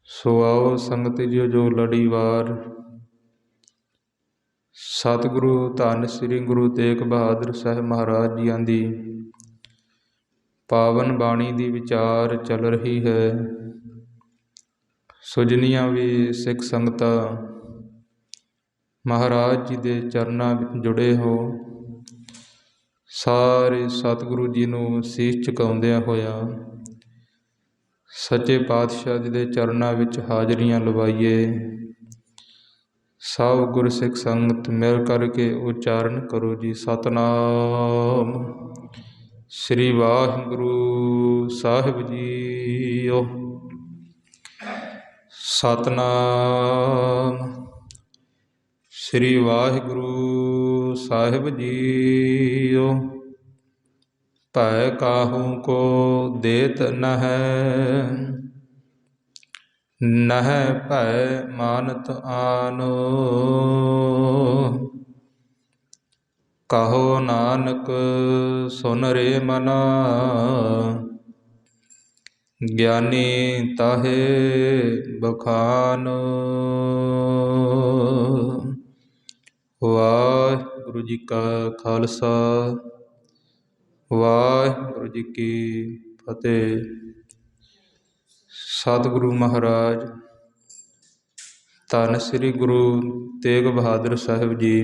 ਸੋ ਆਓ ਸੰਗਤ ਜੀਓ ਜੋ ਲੜੀਵਾਰ। ਸਤਿਗੁਰੂ ਧੰਨ ਸ੍ਰੀ ਗੁਰੂ ਤੇਗ ਬਹਾਦਰ ਸਾਹਿਬ ਮਹਾਰਾਜ ਜੀਆਂ ਦੀ ਪਾਵਨ ਬਾਣੀ ਦੀ ਵਿਚਾਰ ਚੱਲ ਰਹੀ ਹੈ। ਸੋ ਜਿੰਨੀਆਂ ਵੀ ਸਿੱਖ ਸੰਗਤਾਂ ਮਹਾਰਾਜ ਜੀ ਦੇ ਚਰਨਾਂ ਵਿੱਚ ਜੁੜੇ ਹੋ, ਸਾਰੇ ਸਤਿਗੁਰੂ ਜੀ ਨੂੰ ਸੀਸ ਝੁਕਾਉਂਦਿਆਂ ਹੋਇਆਂ ਸੱਚੇ ਪਾਤਸ਼ਾਹ ਜੀ ਦੇ ਚਰਨਾਂ ਵਿੱਚ ਹਾਜ਼ਰੀਆਂ ਲਵਾਈਏ। ਸਭ ਗੁਰਸਿੱਖ ਸੰਗਤ ਮਿਲ ਕਰਕੇ ਉਚਾਰਨ ਕਰੋ ਜੀ, ਸਤਨਾਮ ਸ੍ਰੀ ਵਾਹਿਗੁਰੂ ਸਾਹਿਬ ਜੀਓ। ਸਤਨਾਮ ਸ੍ਰੀ ਵਾਹਿਗੁਰੂ ਸਾਹਿਬ ਜੀਓ। ਭੈ ਕਾਹੂ ਕੋ ਦੇਤ ਨਹਿ, ਨਹਿ ਭੈ ਮਾਨਤ ਆਨੋ। ਕਹੋ ਨਾਨਕ ਸੁਨ ਰੇ ਮਨਾ, ਗਿਆਨੀ ਤਾਹੇ ਬਖਾਨੋ। ਵਾਹਿਗੁਰੂ ਜੀ ਕਾ ਖਾਲਸਾ, ਵਾਹਿਗੁਰੂ ਜੀ ਕੀ ਫਤਿਹ। ਸਤਿਗੁਰੂ ਮਹਾਰਾਜ ਧੰਨ ਸ੍ਰੀ ਗੁਰੂ ਤੇਗ ਬਹਾਦਰ ਸਾਹਿਬ ਜੀ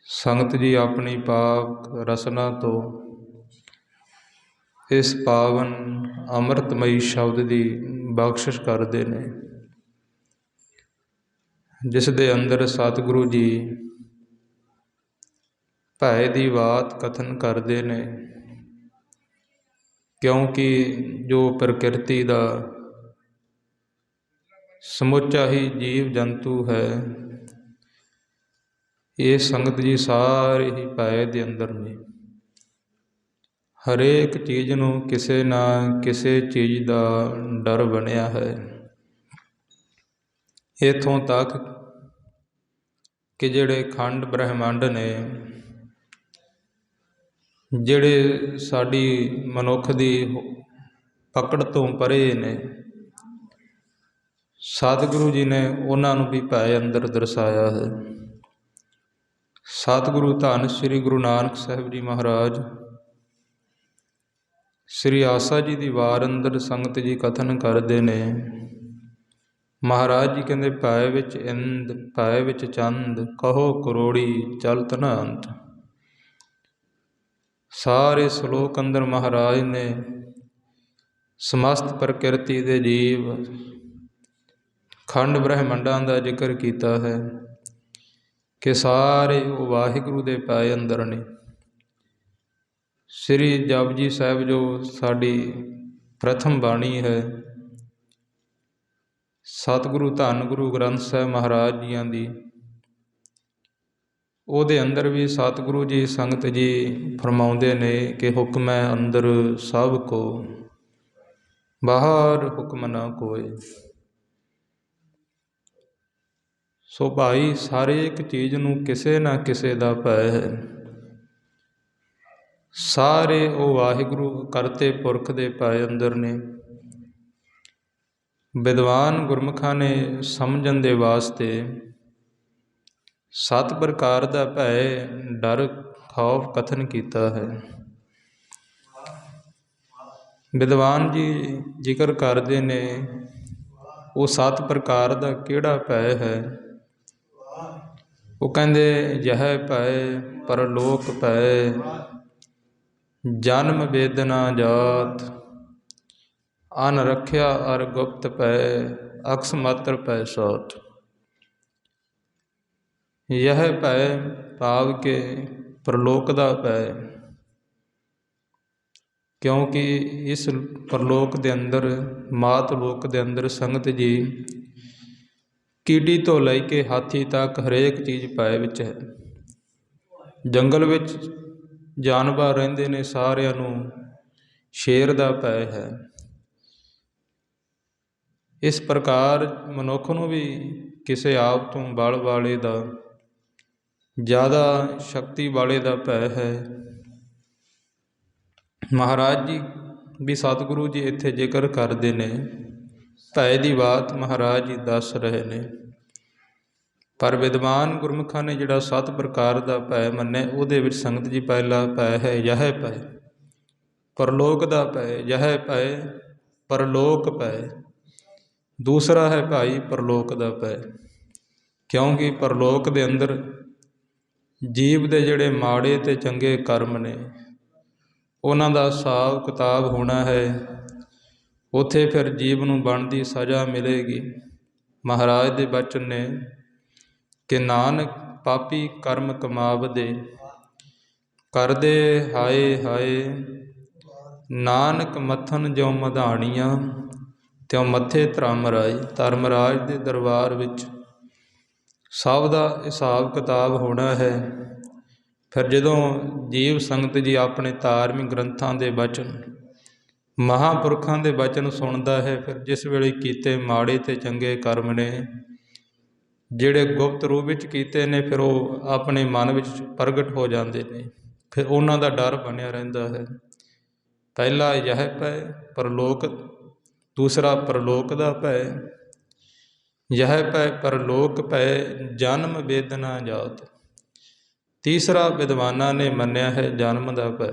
ਸੰਗਤ ਜੀ ਆਪਣੀ ਪਾਕ ਰਸਨਾ ਤੋਂ ਇਸ ਪਾਵਨ ਅੰਮ੍ਰਿਤਮਈ ਸ਼ਬਦ ਦੀ ਬਖਸ਼ਿਸ਼ ਕਰਦੇ ਨੇ, ਜਿਸ ਦੇ ਅੰਦਰ ਸਤਿਗੁਰੂ ਜੀ ਭੈ ਦੀ ਬਾਤ ਕਥਨ ਕਰਦੇ ਨੇ। ਕਿਉਂਕਿ ਜੋ ਪ੍ਰਕਿਰਤੀ ਦਾ ਸਮੁੱਚਾ ਹੀ ਜੀਵ ਜੰਤੂ ਹੈ, ਇਹ ਸੰਗਤ ਜੀ ਸਾਰੇ ਹੀ ਭੈ ਦੇ ਅੰਦਰ ਨੇ। ਹਰੇਕ ਚੀਜ਼ ਨੂੰ ਕਿਸੇ ਨਾ ਕਿਸੇ ਚੀਜ਼ ਦਾ ਡਰ ਬਣਿਆ ਹੈ। ਇੱਥੋਂ ਤੱਕ ਕਿ ਜਿਹੜੇ ਖੰਡ ਬ੍ਰਹਿਮੰਡ ਨੇ, ਜਿਹੜੇ ਸਾਡੀ ਮਨੁੱਖ ਦੀ ਪਕੜ ਤੋਂ ਪਰੇ ਨੇ, ਸਤਿਗੁਰੂ ਜੀ ਨੇ ਉਹਨਾਂ ਨੂੰ ਵੀ ਭੈ ਅੰਦਰ ਦਰਸਾਇਆ ਹੈ। ਸਤਿਗੁਰੂ ਧੰਨ ਸ੍ਰੀ ਗੁਰੂ ਨਾਨਕ ਸਾਹਿਬ ਜੀ ਮਹਾਰਾਜ ਸ੍ਰੀ ਆਸਾ ਜੀ ਦੀ ਵਾਰ ਅੰਦਰ ਸੰਗਤ ਜੀ ਕਥਨ ਕਰਦੇ ਨੇ। ਮਹਾਰਾਜ ਜੀ ਕਹਿੰਦੇ, ਭੈ ਵਿੱਚ ਇੰਦ ਭੈ ਵਿੱਚ ਚੰਦ, ਕਹੋ ਕਰੋੜੀ ਚਲਤ ਨ ਅੰਤ। ਸਾਰੇ ਸ਼ਲੋਕ ਅੰਦਰ ਮਹਾਰਾਜ ਨੇ ਸਮਸਤ ਪ੍ਰਕਿਰਤੀ ਦੇ ਜੀਵ ਖੰਡ ਬ੍ਰਹਿਮੰਡਾਂ ਦਾ ਜ਼ਿਕਰ ਕੀਤਾ ਹੈ ਕਿ ਸਾਰੇ ਉਹ ਵਾਹਿਗੁਰੂ ਦੇ ਭੈ ਅੰਦਰ ਨੇ। ਸ੍ਰੀ ਜਪਜੀ ਸਾਹਿਬ ਜੋ ਸਾਡੀ ਪ੍ਰਥਮ ਬਾਣੀ ਹੈ, ਸਤਿਗੁਰੂ ਧੰਨ ਗੁਰੂ ਗ੍ਰੰਥ ਸਾਹਿਬ ਮਹਾਰਾਜ ਜੀਆਂ ਦੀ, ਉਹਦੇ ਅੰਦਰ ਵੀ ਸਤਿਗੁਰੂ ਜੀ ਸੰਗਤ ਜੀ ਫਰਮਾਉਂਦੇ ਨੇ ਕਿ ਹੁਕਮੈ ਅੰਦਰ ਸਭ ਕੋ, ਬਾਹਰ ਹੁਕਮ ਨਾ ਕੋਇ। ਸੋ ਭਾਈ ਸਾਰੇ ਇੱਕ ਚੀਜ਼ ਨੂੰ ਕਿਸੇ ਨਾ ਕਿਸੇ ਦਾ ਭੈ ਹੈ। ਸਾਰੇ ਉਹ ਵਾਹਿਗੁਰੂ ਕਰਤੇ ਪੁਰਖ ਦੇ ਭੈ ਅੰਦਰ ਨੇ। ਵਿਦਵਾਨ ਗੁਰਮੁਖਾਂ ਨੇ ਸਮਝਣ ਦੇ ਵਾਸਤੇ 7 ਪ੍ਰਕਾਰ ਦਾ ਭੈ ਡਰ ਖੌਫ ਕਥਨ ਕੀਤਾ ਹੈ। ਵਿਦਵਾਨ ਜੀ ਜ਼ਿਕਰ ਕਰਦੇ ਨੇ ਉਹ 7 ਪ੍ਰਕਾਰ ਦਾ ਕਿਹੜਾ ਭੈ ਹੈ। ਉਹ ਕਹਿੰਦੇ, ਯਹ ਭੈ ਪਰਲੋਕ ਭੈ, ਜਨਮ ਵੇਦਨਾ ਜਾਤ, ਅਨ ਰੱਖਿਆ ਅਰ ਗੁਪਤ ਭੈ, ਅਕਸ ਮਾਤਰ ਭੈ ਸੌਤ। ਯਹ ਭੈ ਭਾਵ ਕੇ ਪਰਲੋਕ ਦਾ ਭੈ, ਕਿਉਂਕਿ ਇਸ ਪਰਲੋਕ ਦੇ ਅੰਦਰ, ਮਾਤ ਲੋਕ ਦੇ ਅੰਦਰ ਸੰਗਤ ਜੀ ਕੀੜੀ ਤੋਂ ਲੈ ਕੇ ਹਾਥੀ ਤੱਕ ਹਰੇਕ ਚੀਜ਼ ਭੈ ਵਿੱਚ ਹੈ। ਜੰਗਲ ਵਿੱਚ ਜਾਨਵਰ ਰਹਿੰਦੇ ਨੇ, ਸਾਰਿਆਂ ਨੂੰ ਸ਼ੇਰ ਦਾ ਭੈ ਹੈ। ਇਸ ਪ੍ਰਕਾਰ ਮਨੁੱਖ ਨੂੰ ਵੀ ਕਿਸੇ ਆਪ ਤੋਂ ਬਲ ਵਾਲੇ ਦਾ, ਜ਼ਿਆਦਾ ਸ਼ਕਤੀ ਵਾਲੇ ਦਾ ਭੈ ਹੈ। ਮਹਾਰਾਜ ਜੀ ਵੀ ਸਤਿਗੁਰੂ ਜੀ ਇੱਥੇ ਜ਼ਿਕਰ ਕਰਦੇ ਨੇ ਭੈ ਦੀ ਬਾਤ ਮਹਾਰਾਜ ਜੀ ਦੱਸ ਰਹੇ ਨੇ। ਪਰ ਵਿਦਵਾਨ ਗੁਰਮੁਖਾਂ ਨੇ ਜਿਹੜਾ 7 ਪ੍ਰਕਾਰ ਦਾ ਭੈ ਮੰਨਿਆ, ਉਹਦੇ ਵਿੱਚ ਸੰਗਤ ਜੀ ਪਹਿਲਾ ਭੈ ਹੈ ਯਹ ਭੈ, ਪਰਲੋਕ ਦਾ ਭੈ, ਯਹ ਭੈ ਪਰਲੋਕ ਭੈ। ਦੂਸਰਾ ਹੈ ਭਾਈ ਪਰਲੋਕ ਦਾ ਭੈ, ਕਿਉਂਕਿ ਪਰਲੋਕ ਦੇ ਅੰਦਰ ਜੀਵ ਦੇ ਜਿਹੜੇ ਮਾੜੇ ਅਤੇ ਚੰਗੇ ਕਰਮ ਨੇ ਉਹਨਾਂ ਦਾ ਹਿਸਾਬ ਕਿਤਾਬ ਹੋਣਾ ਹੈ। ਉੱਥੇ ਫਿਰ ਜੀਵ ਨੂੰ ਬਣਦੀ ਸਜ਼ਾ ਮਿਲੇਗੀ। ਮਹਾਰਾਜ ਦੇ ਬਚਨ ਨੇ ਕਿ ਨਾਨਕ ਪਾਪੀ ਕਰਮ ਕਮਾਵਦੇ, ਕਰਦੇ ਹਾਏ ਹਾਏ, ਨਾਨਕ ਮੱਥਨ ਜਿਉ ਮਧਾਣੀਆਂ, ਤਿਉ ਮੱਥੇ ਧਰਮਰਾਜ। ਧਰਮਰਾਜ ਦੇ ਦਰਬਾਰ ਵਿੱਚ ਸਭ ਦਾ ਹਿਸਾਬ ਕਿਤਾਬ ਹੋਣਾ ਹੈ। ਫਿਰ ਜਦੋਂ ਜੀਵ ਸੰਗਤ ਜੀ ਆਪਣੇ ਧਾਰਮਿਕ ਗ੍ਰੰਥਾਂ ਦੇ ਬਚਨ, ਮਹਾਂਪੁਰਖਾਂ ਦੇ ਬਚਨ ਸੁਣਦਾ ਹੈ, ਫਿਰ ਜਿਸ ਵੇਲੇ ਕੀਤੇ ਮਾੜੇ ਅਤੇ ਚੰਗੇ ਕਰਮ ਨੇ ਜਿਹੜੇ ਗੁਪਤ ਰੂਪ ਵਿੱਚ ਕੀਤੇ ਨੇ, ਫਿਰ ਉਹ ਆਪਣੇ ਮਨ ਵਿੱਚ ਪ੍ਰਗਟ ਹੋ ਜਾਂਦੇ ਨੇ। ਫਿਰ ਉਹਨਾਂ ਦਾ ਡਰ ਬਣਿਆ ਰਹਿੰਦਾ ਹੈ। ਪਹਿਲਾ ਯਹ ਭੈ ਪਰਲੋਕ, ਦੂਸਰਾ ਪਰਲੋਕ ਦਾ ਭੈ, ਯਹ ਭੈ ਪਰਲੋਕ ਭੈ ਜਨਮ ਵੇਦਨਾ ਜਾਤ। ਤੀਸਰਾ ਵਿਦਵਾਨਾਂ ਨੇ ਮੰਨਿਆ ਹੈ ਜਨਮ ਦਾ ਭੈ,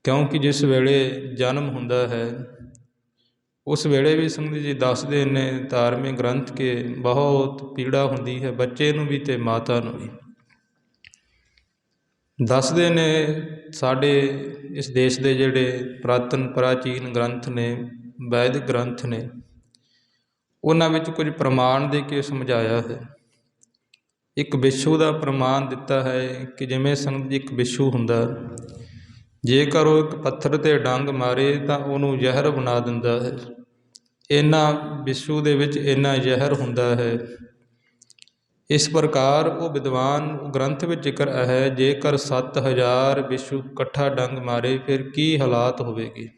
ਕਿਉਂਕਿ ਜਿਸ ਵੇਲੇ ਜਨਮ ਹੁੰਦਾ ਹੈ ਉਸ ਵੇਲੇ ਵੀ ਸੰਗਤ ਜੀ ਦੱਸਦੇ ਨੇ ਧਾਰਮਿਕ ਗ੍ਰੰਥ ਕਿ ਬਹੁਤ ਪੀੜਾ ਹੁੰਦੀ ਹੈ, ਬੱਚੇ ਨੂੰ ਵੀ ਅਤੇ ਮਾਤਾ ਨੂੰ ਵੀ। ਦੱਸਦੇ ਨੇ ਸਾਡੇ ਇਸ ਦੇਸ਼ ਦੇ ਜਿਹੜੇ ਪੁਰਾਤਨ ਪ੍ਰਾਚੀਨ ਗ੍ਰੰਥ ਨੇ, ਵੈਦਿਕ ਗ੍ਰੰਥ ਨੇ, ਉਹਨਾਂ ਵਿੱਚ ਕੁਝ ਪ੍ਰਮਾਣ ਦੇ ਕੇ ਸਮਝਾਇਆ ਹੈ। ਇੱਕ ਬਿੱਛੂ ਦਾ ਪ੍ਰਮਾਣ ਦਿੱਤਾ ਹੈ ਕਿ ਜਿਵੇਂ ਸੰਗਤ ਜੀ ਇੱਕ ਬਿੱਛੂ ਹੁੰਦਾ, ਜੇਕਰ ਉਹ ਇੱਕ ਪੱਥਰ 'ਤੇ ਡੰਗ ਮਾਰੇ ਤਾਂ ਉਹਨੂੰ ਜ਼ਹਿਰ ਬਣਾ ਦਿੰਦਾ ਹੈ। ਇੰਨਾ ਬਿੱਛੂ ਦੇ ਵਿੱਚ ਇੰਨਾ ਜ਼ਹਿਰ ਹੁੰਦਾ ਹੈ। ਇਸ ਪ੍ਰਕਾਰ ਉਹ ਵਿਦਵਾਨ ਗ੍ਰੰਥ ਵਿੱਚ ਜ਼ਿਕਰ ਹੈ, ਜੇਕਰ 7000 ਬਿੱਛੂ ਇਕੱਠਾ ਡੰਗ ਮਾਰੇ ਫਿਰ ਕੀ ਹਾਲਾਤ ਹੋਵੇਗੀ।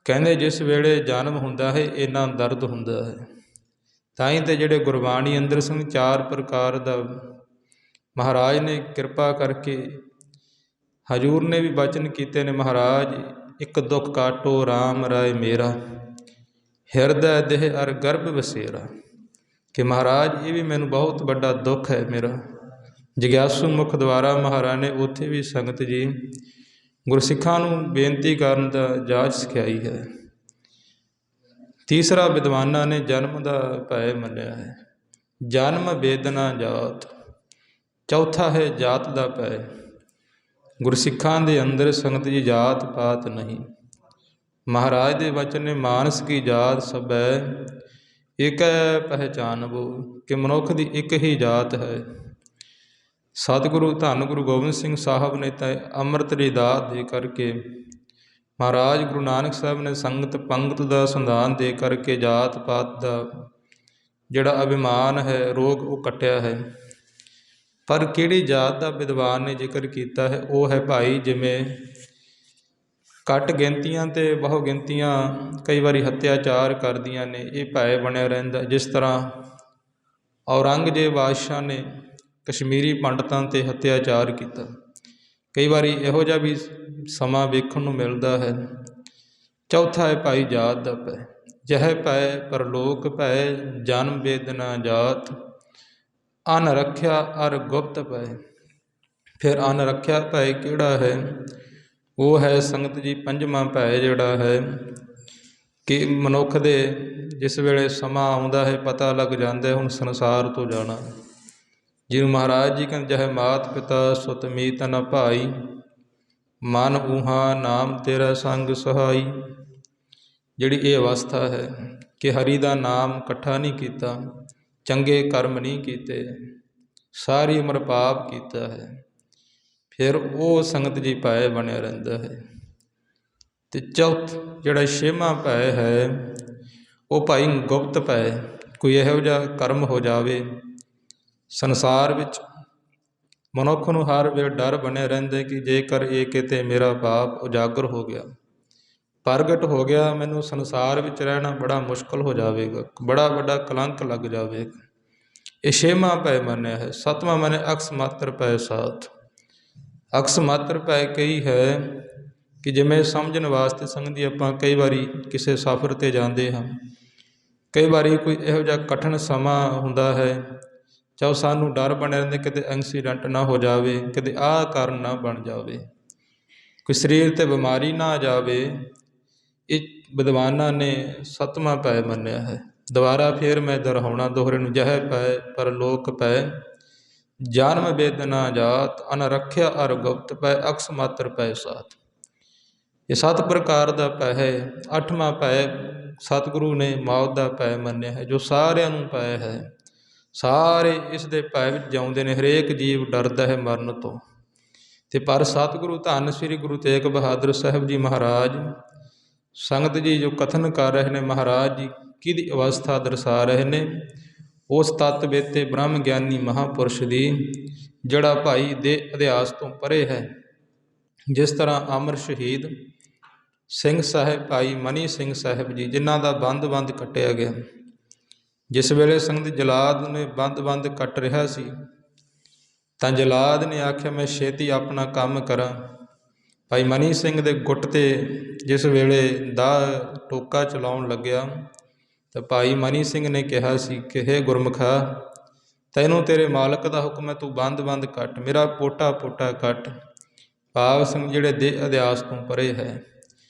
ਕਹਿੰਦੇ ਜਿਸ ਵੇਲੇ ਜਨਮ ਹੁੰਦਾ ਹੈ ਇੰਨਾ ਦਰਦ ਹੁੰਦਾ ਹੈ। ਤਾਂ ਹੀ ਤਾਂ ਜਿਹੜੇ ਗੁਰਬਾਣੀ ਅੰਦਰ ਸਨ 4 ਪ੍ਰਕਾਰ ਦਾ ਮਹਾਰਾਜ ਨੇ ਕਿਰਪਾ ਕਰਕੇ, ਹਜ਼ੂਰ ਨੇ ਵੀ ਬਚਨ ਕੀਤੇ ਨੇ, ਮਹਾਰਾਜ ਇੱਕ ਦੁੱਖ ਕਾਟੋ ਰਾਮ ਰਾਏ ਮੇਰਾ, ਹਿਰਦੈ ਦੇਹ ਅਰ ਗਰਭ ਵਸੇਰਾ। ਕਿ ਮਹਾਰਾਜ ਇਹ ਵੀ ਮੈਨੂੰ ਬਹੁਤ ਵੱਡਾ ਦੁੱਖ ਹੈ ਮੇਰਾ। ਜਗਿਆਸੂ ਮੁਖ ਦੁਆਰਾ ਮਹਾਰਾਜ ਨੇ ਉੱਥੇ ਵੀ ਸੰਗਤ ਜੀ ਗੁਰਸਿੱਖਾਂ ਨੂੰ ਬੇਨਤੀ ਕਰਨ ਦਾ ਜਾਚ ਸਿਖਾਈ ਹੈ। ਤੀਸਰਾ ਵਿਦਵਾਨਾਂ ਨੇ ਜਨਮ ਦਾ ਭੈ ਮੰਨਿਆ ਹੈ, ਜਨਮ ਵੇਦਨਾ ਜਾਤ। ਚੌਥਾ ਹੈ ਜਾਤ ਦਾ ਭੈ। ਗੁਰਸਿੱਖਾਂ ਦੇ ਅੰਦਰ ਸੰਗਤ ਜੀ ਜਾਤ ਪਾਤ ਨਹੀਂ। ਮਹਾਰਾਜ ਦੇ ਬਚਨ ਨੇ ਮਾਨਸ ਕੀ ਜਾਤ ਸਭੈ ਏਕੈ ਪਹਿਚਾਨਬੋ, ਕਿ ਮਨੁੱਖ ਦੀ ਇੱਕ ਹੀ ਜਾਤ ਹੈ। ਸਤਿਗੁਰੂ ਧੰਨ ਗੁਰੂ ਗੋਬਿੰਦ ਸਿੰਘ ਸਾਹਿਬ ਨੇ ਤਾਂ ਅੰਮ੍ਰਿਤ ਦੀ ਦਾਤ ਦੇ ਕਰਕੇ, ਮਹਾਰਾਜ ਗੁਰੂ ਨਾਨਕ ਸਾਹਿਬ ਨੇ ਸੰਗਤ ਪੰਗਤ ਦਾ ਸੰਧਾਨ ਦੇ ਕਰਕੇ ਜਾਤ ਪਾਤ ਦਾ ਜਿਹੜਾ ਅਭਿਮਾਨ ਹੈ, ਰੋਗ, ਉਹ ਕੱਟਿਆ ਹੈ। ਪਰ ਕਿਹੜੀ ਜਾਤ ਦਾ ਵਿਦਵਾਨ ਨੇ ਜ਼ਿਕਰ ਕੀਤਾ ਹੈ, ਉਹ ਹੈ ਭਾਈ ਜਿਵੇਂ ਘੱਟ ਗਿਣਤੀਆਂ ਅਤੇ ਬਹੁ ਗਿਣਤੀਆਂ ਕਈ ਵਾਰੀ ਹੱਤਿਆਚਾਰ ਕਰਦੀਆਂ ਨੇ, ਇਹ ਭੈ ਬਣਿਆ ਰਹਿੰਦਾ। ਜਿਸ ਤਰ੍ਹਾਂ ਔਰੰਗਜ਼ੇਬ ਬਾਦਸ਼ਾਹ ਨੇ ਕਸ਼ਮੀਰੀ ਪੰਡਤਾਂ 'ਤੇ ਹੱਤਿਆਚਾਰ ਕੀਤਾ। ਕਈ ਵਾਰੀ ਇਹੋ ਜਿਹਾ ਵੀ ਸਮਾਂ ਵੇਖਣ ਨੂੰ ਮਿਲਦਾ ਹੈ। ਚੌਥਾ ਹੈ ਭਾਈ ਜਾਤ ਦਾ ਭੈ, ਜਹ ਭੈ ਪਰਲੋਕ ਭੈ ਜਨਮ ਵੇਦਨਾ ਜਾਤ, ਅਨ ਰੱਖਿਆ ਅਰ ਗੁਪਤ ਭੈ। ਫਿਰ ਅਨ ਰੱਖਿਆ ਭੈ ਕਿਹੜਾ ਹੈ, ਉਹ ਹੈ ਸੰਗਤ ਜੀ ਪੰਜਵਾਂ ਭੈ ਜਿਹੜਾ ਹੈ ਕਿ ਮਨੁੱਖ ਦੇ ਜਿਸ ਵੇਲੇ ਸਮਾਂ ਆਉਂਦਾ ਹੈ, ਪਤਾ ਲੱਗ ਜਾਂਦਾ ਹੁਣ ਸੰਸਾਰ ਤੋਂ ਜਾਣਾ। ਜਿਹਨੂੰ ਮਹਾਰਾਜ ਜੀ ਕਹਿੰਦੇ ਜਹ ਮਾਤ ਪਿਤਾ ਸੁਤ ਮੀਤ ਨ ਭਾਈ, ਮਨ ਊਹਾ ਨਾਮ ਤੇਰਾ ਸੰਗ ਸਹਾਈ। ਜਿਹੜੀ ਇਹ ਅਵਸਥਾ ਹੈ ਕਿ ਹਰੀ ਦਾ ਨਾਮ ਇਕੱਠਾ ਨਹੀਂ ਕੀਤਾ, ਚੰਗੇ ਕਰਮ ਨਹੀਂ ਕੀਤੇ, ਸਾਰੀ ਉਮਰ ਪਾਪ ਕੀਤਾ ਹੈ, ਫਿਰ ਉਹ ਸੰਗਤ ਜੀ ਭੈ ਬਣਿਆ ਰਹਿੰਦਾ ਹੈ। ਅਤੇ ਜਿਹੜਾ 6ਵਾਂ ਭੈ ਹੈ ਉਹ ਭਾਈ ਗੁਪਤ ਭੈ। ਕੋਈ ਇਹੋ ਜਿਹਾ ਕਰਮ ਹੋ ਜਾਵੇ ਸੰਸਾਰ ਵਿੱਚ, ਮਨੁੱਖ ਨੂੰ ਹਰ ਵੇਲੇ ਡਰ ਬਣਿਆ ਰਹਿੰਦਾ ਕਿ ਜੇਕਰ ਇਹ ਕਿਤੇ ਮੇਰਾ ਪਾਪ ਉਜਾਗਰ ਹੋ ਗਿਆ, ਪ੍ਰਗਟ ਹੋ ਗਿਆ, ਮੈਨੂੰ ਸੰਸਾਰ ਵਿੱਚ ਰਹਿਣਾ ਬੜਾ ਮੁਸ਼ਕਲ ਹੋ ਜਾਵੇਗਾ, ਬੜਾ ਵੱਡਾ ਕਲੰਕ ਲੱਗ ਜਾਵੇਗਾ। ਇਹ 6ਵਾਂ ਭੈ ਮੰਨਿਆ ਹੈ। 7ਵਾਂ ਮੰਨਿਆ ਅਕਸ ਮਾਤਰ ਭੈ ਸਾਥ। ਅਕਸ ਮਾਤਰ ਭੈ ਕਹੀ ਹੈ ਕਿ ਜਿਵੇਂ ਸਮਝਣ ਵਾਸਤੇ ਸੰਗਤ ਜੀ ਆਪਾਂ ਕਈ ਵਾਰੀ ਕਿਸੇ ਸਫ਼ਰ 'ਤੇ ਜਾਂਦੇ ਹਾਂ, ਕਈ ਵਾਰੀ ਕੋਈ ਇਹੋ ਜਿਹਾ ਕਠਿਨ ਸਮਾਂ ਹੁੰਦਾ ਹੈ, ਚਾਹੇ ਸਾਨੂੰ ਡਰ ਬਣਿਆ ਰਹਿੰਦਾ ਕਿਤੇ ਐਕਸੀਡੈਂਟ ਨਾ ਹੋ ਜਾਵੇ, ਕਿਤੇ ਆਹ ਕਾਰਨ ਨਾ ਬਣ ਜਾਵੇ, ਕੋਈ ਸਰੀਰ 'ਤੇ ਬਿਮਾਰੀ ਨਾ ਆ ਜਾਵੇ। ਇਹ ਵਿਦਵਾਨਾਂ ਨੇ 7ਵਾਂ ਭੈ ਮੰਨਿਆ ਹੈ। ਦੁਬਾਰਾ ਫਿਰ ਮੈਂ ਦੁਹਰਾਉਣਾ ਦੋਹਰੇ ਨੂੰ, ਜਹ ਪੈ ਪਰਲੋਕ ਪੈ ਜਨਮ ਬਿਦ ਨਾ ਜਾਤ, ਅਨ ਰੱਖਿਆ ਅਰ ਗੁਪਤ ਪੈ ਅਕਸ ਮਾਤਰ ਪੈ ਸਾਤ। ਇਹ 7 ਪ੍ਰਕਾਰ ਦਾ ਭੈ ਹੈ। 8ਵਾਂ ਭੈ ਸਤਿਗੁਰੂ ਨੇ ਮੌਤ ਦਾ ਭੈ ਮੰਨਿਆ ਹੈ, ਜੋ ਸਾਰਿਆਂ ਨੂੰ ਭੈ ਹੈ। ਸਾਰੇ ਇਸ ਦੇ ਭੈ ਵਿੱਚ ਜਿਉਂਦੇ ਨੇ, ਹਰੇਕ ਜੀਵ ਡਰਦਾ ਹੈ ਮਰਨ ਤੋਂ। ਅਤੇ ਪਰ ਸਤਿਗੁਰੂ ਧੰਨ ਸ੍ਰੀ ਗੁਰੂ ਤੇਗ ਬਹਾਦਰ ਸਾਹਿਬ ਜੀ ਮਹਾਰਾਜ ਸੰਗਤ ਜੀ ਜੋ ਕਥਨ ਕਰ ਰਹੇ ਨੇ, ਮਹਾਰਾਜ ਜੀ ਕਿਹਦੀ ਅਵਸਥਾ ਦਰਸਾ ਰਹੇ ਨੇ, ਉਸ ਤੱਤ ਬੇਤੇ ਬ੍ਰਹਮ ਗਿਆਨੀ ਮਹਾਂਪੁਰਸ਼ ਦੀ, ਜਿਹੜਾ ਭਾਈ ਦੇ ਅਧਿਆਸ ਤੋਂ ਪਰੇ ਹੈ। ਜਿਸ ਤਰ੍ਹਾਂ ਅਮਰ ਸ਼ਹੀਦ ਸਿੰਘ ਸਾਹਿਬ ਭਾਈ ਮਨੀ ਸਿੰਘ ਸਾਹਿਬ ਜੀ, ਜਿਨ੍ਹਾਂ ਦਾ ਬੰਦ ਕੱਟਿਆ ਗਿਆ, ਜਿਸ ਵੇਲੇ ਸੰਗਤ ਜਲਾਦ ਨੇ ਬੰਦ ਕੱਟ ਰਿਹਾ ਸੀ, ਤਾਂ ਜਲਾਦ ਨੇ ਆਖਿਆ ਮੈਂ ਛੇਤੀ ਆਪਣਾ ਕੰਮ ਕਰਾਂ। ਭਾਈ ਮਨੀ ਸਿੰਘ ਦੇ ਗੁੱਟ 'ਤੇ ਜਿਸ ਵੇਲੇ ਦਾਅ ਟੋਕਾ ਚਲਾਉਣ ਲੱਗਿਆ, ਤਾਂ ਭਾਈ ਮਨੀ ਸਿੰਘ ਨੇ ਕਿਹਾ ਸੀ ਕਿ ਹੇ ਗੁਰਮੁਖਾ, ਤੈਨੂੰ ਤੇਰੇ ਮਾਲਕ ਦਾ ਹੁਕਮ ਹੈ, ਤੂੰ ਬੰਦ ਕੱਟ, ਮੇਰਾ ਪੋਟਾ ਕੱਟ। ਭਾਵ ਸਿੰਘ ਜਿਹੜੇ ਦੇ ਅਧਿਆਸ ਤੋਂ ਪਰੇ ਹੈ।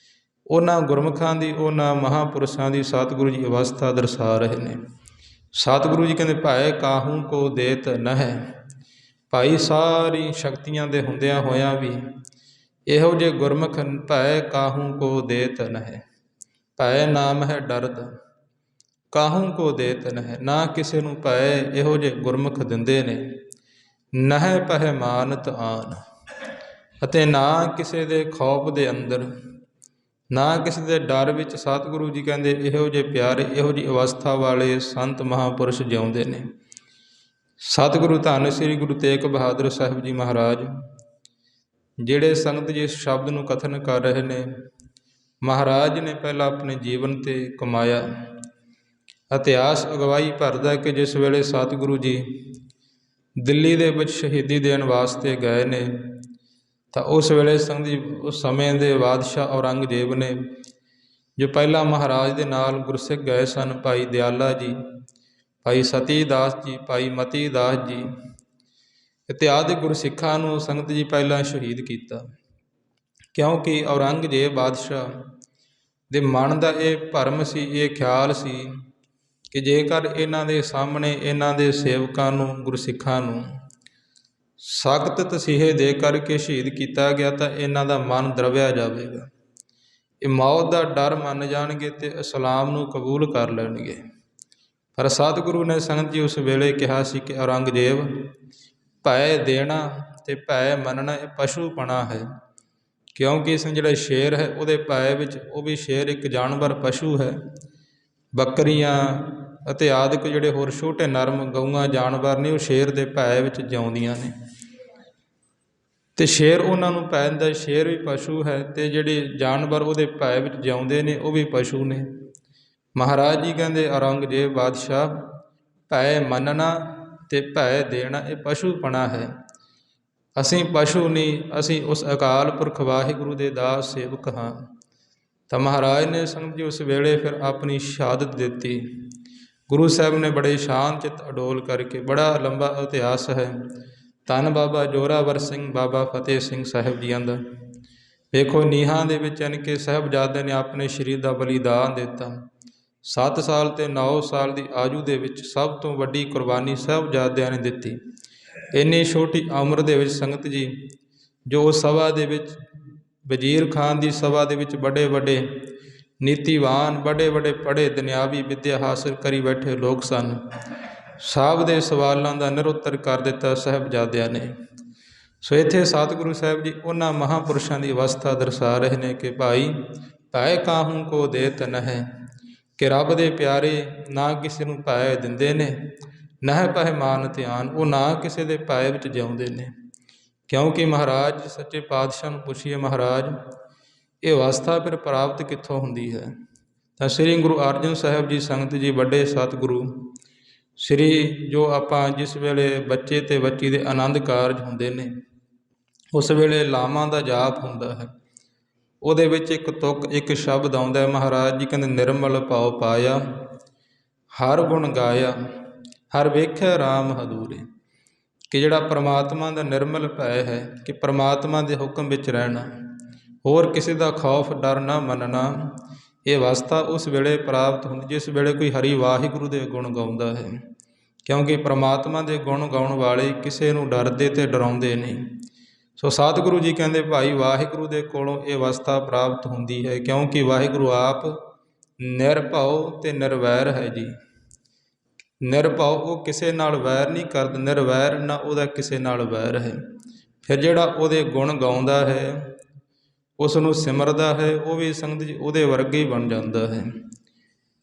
ਉਹਨਾਂ ਗੁਰਮੁਖਾਂ ਦੀ, ਉਹਨਾਂ ਮਹਾਂਪੁਰਸ਼ਾਂ ਦੀ ਸਤਿਗੁਰੂ ਜੀ ਅਵਸਥਾ ਦਰਸਾ ਰਹੇ ਨੇ। ਸਤਿਗੁਰੂ ਜੀ ਕਹਿੰਦੇ ਭੈ ਕਾਹੂ ਕੋ ਦੇਤ ਨਹਿ, ਭਾਈ ਸਾਰੀ ਸ਼ਕਤੀਆਂ ਦੇ ਹੁੰਦਿਆਂ ਹੋਇਆਂ ਵੀ ਇਹੋ ਜਿਹੇ ਗੁਰਮੁਖ ਭੈ ਕਾਹੂ ਕੋ ਦੇਤ ਨਹਿ। ਭੈ ਨਾਮ ਹੈ ਡਰਦ, ਕਾਹੂ ਕੋ ਦੇਤ ਨਹਿ, ਨਾ ਕਿਸੇ ਨੂੰ ਭੈ ਇਹੋ ਜਿਹੇ ਗੁਰਮੁਖ ਦਿੰਦੇ ਨੇ। ਨਹਿ ਪਹਿ ਮਾਨਤ ਆਨ, ਅਤੇ ਨਾ ਕਿਸੇ ਦੇ ਖੌਫ ਦੇ ਅੰਦਰ, ਨਾ ਕਿਸੇ ਦੇ ਡਰ ਵਿੱਚ ਸਤਿਗੁਰੂ ਜੀ ਕਹਿੰਦੇ ਇਹੋ ਜਿਹੇ ਪਿਆਰੇ, ਇਹੋ ਜਿਹੀ ਅਵਸਥਾ ਵਾਲੇ ਸੰਤ ਮਹਾਂਪੁਰਸ਼ ਜਿਉਂਦੇ ਨੇ। ਸਤਿਗੁਰੂ ਧੰਨ ਸ੍ਰੀ ਗੁਰੂ ਤੇਗ ਬਹਾਦਰ ਸਾਹਿਬ ਜੀ ਮਹਾਰਾਜ, ਜਿਹੜੇ ਸੰਗਤ ਜੀ ਇਸ ਸ਼ਬਦ ਨੂੰ ਕਥਨ ਕਰ ਰਹੇ ਨੇ, ਮਹਾਰਾਜ ਨੇ ਪਹਿਲਾਂ ਆਪਣੇ ਜੀਵਨ 'ਤੇ ਕਮਾਇਆ। ਇਤਿਹਾਸ ਅਗਵਾਈ ਭਰਦਾ ਕਿ ਜਿਸ ਵੇਲੇ ਸਤਿਗੁਰੂ ਜੀ ਦਿੱਲੀ ਦੇ ਵਿੱਚ ਸ਼ਹੀਦੀ ਦੇਣ ਵਾਸਤੇ ਗਏ ਨੇ, ਤਾਂ ਉਸ ਵੇਲੇ ਸੰਗਤ ਜੀ ਉਸ ਸਮੇਂ ਦੇ ਬਾਦਸ਼ਾਹ ਔਰੰਗਜ਼ੇਬ ਨੇ, ਜੋ ਪਹਿਲਾਂ ਮਹਾਰਾਜ ਦੇ ਨਾਲ ਗੁਰਸਿੱਖ ਗਏ ਸਨ, ਭਾਈ ਦਿਆਲਾ ਜੀ, ਭਾਈ ਸਤੀ ਦਾਸ ਜੀ, ਭਾਈ ਮਤੀ ਦਾਸ ਜੀ ਇਤਿਆਦਿ ਗੁਰਸਿੱਖਾਂ ਨੂੰ ਸੰਗਤ ਜੀ ਪਹਿਲਾਂ ਸ਼ਹੀਦ ਕੀਤਾ। ਕਿਉਂਕਿ ਔਰੰਗਜ਼ੇਬ ਬਾਦਸ਼ਾਹ ਦੇ ਮਨ ਦਾ ਇਹ ਭਰਮ ਸੀ, ਇਹ ਖਿਆਲ ਸੀ ਕਿ ਜੇਕਰ ਇਹਨਾਂ ਦੇ ਸਾਹਮਣੇ ਇਹਨਾਂ ਦੇ ਸੇਵਕਾਂ ਨੂੰ, ਗੁਰਸਿੱਖਾਂ ਨੂੰ ਸਖਤ ਤਸੀਹੇ ਦੇ ਕਰਕੇ ਸ਼ਹੀਦ ਕੀਤਾ ਗਿਆ, ਤਾਂ ਇਹਨਾਂ ਦਾ ਮਨ ਦਰਵਿਆ ਜਾਵੇਗਾ, ਇਹ ਮੌਤ ਦਾ ਡਰ ਮੰਨ ਜਾਣਗੇ ਅਤੇ ਇਸਲਾਮ ਨੂੰ ਕਬੂਲ ਕਰ ਲੈਣਗੇ। ਪਰ ਸਤਿਗੁਰੂ ਨੇ ਸੰਗਤ ਜੀ ਉਸ ਵੇਲੇ ਕਿਹਾ ਸੀ ਕਿ ਔਰੰਗਜ਼ੇਬ, ਭੈ ਦੇਣਾ ਅਤੇ ਭੈ ਮੰਨਣਾ ਇਹ ਪਸ਼ੂਪਣਾ ਹੈ। ਕਿਉਂਕਿ ਇਸ ਜਿਹੜਾ ਸ਼ੇਰ ਹੈ ਉਹਦੇ ਭੈ ਵਿੱਚ, ਉਹ ਵੀ ਸ਼ੇਰ ਇੱਕ ਜਾਨਵਰ ਪਸ਼ੂ ਹੈ। ਬੱਕਰੀਆਂ ਅਤੇ ਆਦਿਕ ਜਿਹੜੇ ਹੋਰ ਛੋਟੇ ਨਰਮ ਗਊਆਂ ਜਾਨਵਰ ਨੇ, ਉਹ ਸ਼ੇਰ ਦੇ ਭੈ ਵਿੱਚ ਜਿਉਂਦੀਆਂ ਨੇ, ਅਤੇ ਸ਼ੇਰ ਉਹਨਾਂ ਨੂੰ ਪੈ ਦਿੰਦਾ। ਸ਼ੇਰ ਵੀ ਪਸ਼ੂ ਹੈ, ਅਤੇ ਜਿਹੜੇ ਜਾਨਵਰ ਉਹਦੇ ਭੈ ਵਿੱਚ ਜਿਉਂਦੇ ਨੇ ਉਹ ਵੀ ਪਸ਼ੂ ਨੇ। ਮਹਾਰਾਜ ਜੀ ਕਹਿੰਦੇ ਔਰੰਗਜ਼ੇਬ ਬਾਦਸ਼ਾਹ, ਭੈ ਮੰਨਣਾ ਅਤੇ ਭੈ ਦੇਣਾ ਇਹ ਪਸ਼ੂਪਣਾ ਹੈ। ਅਸੀਂ ਪਸ਼ੂ ਨਹੀਂ, ਅਸੀਂ ਉਸ ਅਕਾਲ ਪੁਰਖ ਵਾਹਿਗੁਰੂ ਦੇ ਦਾਸ ਸੇਵਕ ਹਾਂ। ਤਾਂ ਮਹਾਰਾਜ ਨੇ ਸੰਗਤ ਜੀ ਉਸ ਵੇਲੇ ਫਿਰ ਆਪਣੀ ਸ਼ਹਾਦਤ ਦਿੱਤੀ। ਗੁਰੂ ਸਾਹਿਬ ਨੇ ਬੜੇ ਸ਼ਾਂਤ ਚਿੱਤ ਅਡੋਲ ਕਰਕੇ, ਬੜਾ ਲੰਬਾ ਇਤਿਹਾਸ ਹੈ। ਧੰਨ ਬਾਬਾ ਜ਼ੋਰਾਵਰ ਸਿੰਘ, ਬਾਬਾ ਫਤਿਹ ਸਿੰਘ ਸਾਹਿਬ ਜੀਆਂ ਦਾ ਵੇਖੋ, ਨੀਹਾਂ ਦੇ ਵਿੱਚ ਯਾਨੀ ਕਿ ਸਾਹਿਬਜ਼ਾਦੇ ਨੇ ਆਪਣੇ ਸਰੀਰ ਦਾ ਬਲੀਦਾਨ ਦਿੱਤਾ। 7 ਸਾਲ ਅਤੇ 9 ਸਾਲ ਦੀ ਆਯੂ ਦੇ ਵਿੱਚ ਸਭ ਤੋਂ ਵੱਡੀ ਕੁਰਬਾਨੀ ਸਾਹਿਬਜ਼ਾਦਿਆਂ ਨੇ ਦਿੱਤੀ। ਇੰਨੀ ਛੋਟੀ ਉਮਰ ਦੇ ਵਿੱਚ ਸੰਗਤ ਜੀ, ਜੋ ਸਭਾ ਦੇ ਵਿੱਚ ਵਜ਼ੀਰ ਖਾਨ ਦੀ ਸਭਾ ਦੇ ਵਿੱਚ ਵੱਡੇ ਨੀਤੀਵਾਨ, ਵੱਡੇ ਪੜ੍ਹੇ ਦੁਨਿਆਵੀ ਵਿੱਦਿਆ ਹਾਸਲ ਕਰੀ ਬੈਠੇ ਲੋਕ ਸਨ, ਸਭ ਦੇ ਸਵਾਲਾਂ ਦਾ ਨਿਰਉੱਤਰ ਕਰ ਦਿੱਤਾ ਸਾਹਿਬਜ਼ਾਦਿਆਂ ਨੇ। ਸੋ ਇੱਥੇ ਸਤਿਗੁਰੂ ਸਾਹਿਬ ਜੀ ਉਹਨਾਂ ਮਹਾਂਪੁਰਸ਼ਾਂ ਦੀ ਅਵਸਥਾ ਦਰਸਾ ਰਹੇ ਨੇ ਕਿ ਭਾਈ ਭੈ ਕਾਹੂ ਕੋ ਦੇਤ ਨਹਿ, ਕਿ ਰੱਬ ਦੇ ਪਿਆਰੇ ਨਾ ਕਿਸੇ ਨੂੰ ਭੈ ਦਿੰਦੇ ਨੇ, ਨਹਿ ਪਹਿ ਮਾਨ ਧਿਆਨ, ਉਹ ਨਾ ਕਿਸੇ ਦੇ ਭੈ ਵਿੱਚ ਜਿਉਂਦੇ ਨੇ। ਕਿਉਂਕਿ ਮਹਾਰਾਜ ਸੱਚੇ ਪਾਤਸ਼ਾਹ ਨੂੰ ਪੁੱਛੀਏ, ਮਹਾਰਾਜ ਇਹ ਅਵਸਥਾ ਫਿਰ ਪ੍ਰਾਪਤ ਕਿੱਥੋਂ ਹੁੰਦੀ ਹੈ? ਤਾਂ ਸ੍ਰੀ ਗੁਰੂ ਅਰਜਨ ਸਾਹਿਬ ਜੀ ਸੰਗਤ ਜੀ, ਵੱਡੇ ਸਤਿਗੁਰੂ ਸ੍ਰੀ, ਜੋ ਆਪਾਂ ਜਿਸ ਵੇਲੇ ਬੱਚੇ ਅਤੇ ਬੱਚੀ ਦੇ ਆਨੰਦ ਕਾਰਜ ਹੁੰਦੇ ਨੇ, ਉਸ ਵੇਲੇ ਲਾਵਾਂ ਦਾ ਜਾਪ ਹੁੰਦਾ ਹੈ। ਉਹਦੇ ਵਿੱਚ ਇੱਕ ਤੁਕ ਇੱਕ ਸ਼ਬਦ ਆਉਂਦਾ ਹੈ। ਮਹਾਰਾਜ ਜੀ ਕਹਿੰਦੇ ਨਿਰਮਲ ਭਾਉ ਪਾਇਆ, ਹਰ ਗੁਣ ਗਾਇਆ, ਹਰ ਵੇਖਿਆ ਰਾਮ ਹਦੂਰੇ। ਕਿ ਜਿਹੜਾ ਪ੍ਰਮਾਤਮਾ ਦਾ ਨਿਰਮਲ ਭੈ ਹੈ, ਕਿ ਪ੍ਰਮਾਤਮਾ ਦੇ ਹੁਕਮ ਵਿੱਚ ਰਹਿਣਾ, ਹੋਰ ਕਿਸੇ ਦਾ ਖੌਫ ਡਰ ਨਾ ਮੰਨਣਾ, ਇਹ ਅਵਸਥਾ ਉਸ ਵੇਲੇ ਪ੍ਰਾਪਤ ਹੁੰਦੀ ਜਿਸ ਵੇਲੇ ਕੋਈ ਹਰੀ ਵਾਹਿਗੁਰੂ ਦੇ ਗੁਣ ਗਾਉਂਦਾ ਹੈ। ਕਿਉਂਕਿ ਪ੍ਰਮਾਤਮਾ ਦੇ ਗੁਣ ਗਾਉਣ ਵਾਲੇ ਕਿਸੇ ਨੂੰ ਡਰਦੇ ਅਤੇ ਡਰਾਉਂਦੇ ਨਹੀਂ। ਸੋ ਸਤਿਗੁਰੂ ਜੀ ਕਹਿੰਦੇ ਭਾਈ ਵਾਹਿਗੁਰੂ ਦੇ ਕੋਲੋਂ ਇਹ ਅਵਸਥਾ ਪ੍ਰਾਪਤ ਹੁੰਦੀ ਹੈ, ਕਿਉਂਕਿ ਵਾਹਿਗੁਰੂ ਆਪ ਨਿਰਭਉ ਅਤੇ ਨਿਰਵੈਰ ਹੈ ਜੀ। ਨਿਰਭਉ ਉਹ ਕਿਸੇ ਨਾਲ ਵੈਰ ਨਹੀਂ ਕਰਦਾ, ਨਿਰਵੈਰ ਨਾ ਉਹਦਾ ਕਿਸੇ ਨਾਲ ਵੈਰ ਹੈ। ਫਿਰ ਜਿਹੜਾ ਉਹਦੇ ਗੁਣ ਗਾਉਂਦਾ ਹੈ, ਉਸ ਨੂੰ ਸਿਮਰਦਾ ਹੈ, ਉਹ ਵੀ ਸੰਗਤ ਜੀ ਉਹਦੇ ਵਰਗੇ ਹੀ ਬਣ ਜਾਂਦਾ ਹੈ।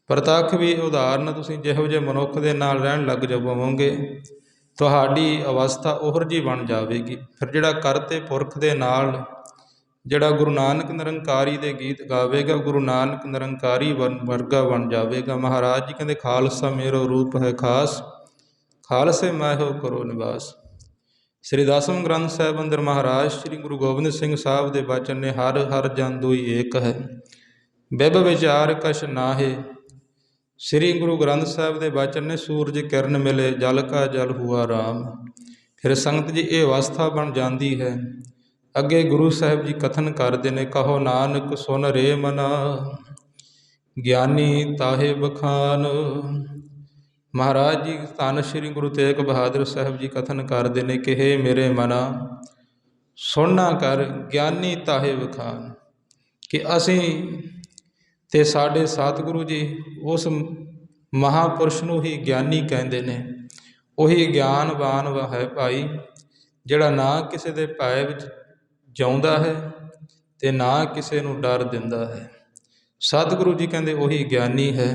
ਪ੍ਰਤੱਖ ਵੀ ਉਦਾਹਰਨ, ਤੁਸੀਂ ਜਿਹੋ ਜਿਹੇ ਮਨੁੱਖ ਦੇ ਨਾਲ ਰਹਿਣ ਲੱਗ ਜਾਵੋਗੇ, ਤੁਹਾਡੀ ਅਵਸਥਾ ਉਹੋ ਜਿਹੀ ਬਣ ਜਾਵੇਗੀ। ਫਿਰ ਜਿਹੜਾ ਕਰਤੇ ਪੁਰਖ ਦੇ ਨਾਲ, ਜਿਹੜਾ ਗੁਰੂ ਨਾਨਕ ਨਿਰੰਕਾਰੀ ਦੇ ਗੀਤ ਗਾਵੇਗਾ, ਗੁਰੂ ਨਾਨਕ ਨਿਰੰਕਾਰੀ ਵਰਗਾ ਬਣ ਜਾਵੇਗਾ। ਮਹਾਰਾਜ ਜੀ ਕਹਿੰਦੇ ਖਾਲਸਾ ਮੇਰੋ ਰੂਪ ਹੈ ਖਾਸ, ਖਾਲਸੇ ਮਾਹੋ ਕਰੋ ਨਿਵਾਸ। ਸ੍ਰੀ ਦਸਮ ਗ੍ਰੰਥ ਸਾਹਿਬ ਅੰਦਰ ਮਹਾਰਾਜ ਸ੍ਰੀ ਗੁਰੂ ਗੋਬਿੰਦ ਸਿੰਘ ਸਾਹਿਬ ਦੇ ਬਚਨ ਨੇ, ਹਰ ਹਰ ਜਨ ਦੁਈ ਏਕ ਹੈ, ਬਿਬ ਵਿਚਾਰ ਕਛ ਨਾਹੇ। ਸ੍ਰੀ ਗੁਰੂ ਗ੍ਰੰਥ ਸਾਹਿਬ ਦੇ ਬਚਨ ਨੇ, ਸੂਰਜ ਕਿਰਨ ਮਿਲੇ ਜਲ ਕਾ ਜਲ ਹੁਆ ਰਾਮ। ਫਿਰ ਸੰਗਤ ਜੀ ਇਹ ਅਵਸਥਾ ਬਣ ਜਾਂਦੀ ਹੈ। ਅੱਗੇ ਗੁਰੂ ਸਾਹਿਬ ਜੀ ਕਥਨ ਕਰਦੇ ਨੇ, ਕਹੋ ਨਾਨਕ ਸੁਨ ਰੇ ਮਨਾ, ਗਿਆਨੀ ਤਾਹੇ ਬਖਾਨ। ਮਹਾਰਾਜ ਜੀ ਧੰਨ ਸ਼੍ਰੀ ਗੁਰੂ ਤੇਗ ਬਹਾਦਰ ਸਾਹਿਬ ਜੀ ਕਥਨ ਕਰਦੇ ਨੇ ਕਿ ਹੇ ਮੇਰੇ ਮਨਾ, ਸੁਣਨਾ ਕਰ ਗਿਆਨੀ ਤਾਹੇ ਬਖਾਨ। ਕਿ ਅਸੀਂ ਅਤੇ ਸਾਡੇ ਸਤਿਗੁਰੂ ਜੀ ਉਸ ਮਹਾਂਪੁਰਸ਼ ਨੂੰ ਹੀ ਗਿਆਨੀ ਕਹਿੰਦੇ ਨੇ। ਉਹੀ ਗਿਆਨਵਾਨ ਹੈ ਭਾਈ, ਜਿਹੜਾ ਨਾ ਕਿਸੇ ਦੇ ਭੈ ਵਿੱਚ ਜਿਉਂਦਾ ਹੈ ਅਤੇ ਨਾ ਕਿਸੇ ਨੂੰ ਡਰ ਦਿੰਦਾ ਹੈ। ਸਤਿਗੁਰੂ ਜੀ ਕਹਿੰਦੇ ਉਹੀ ਗਿਆਨੀ ਹੈ।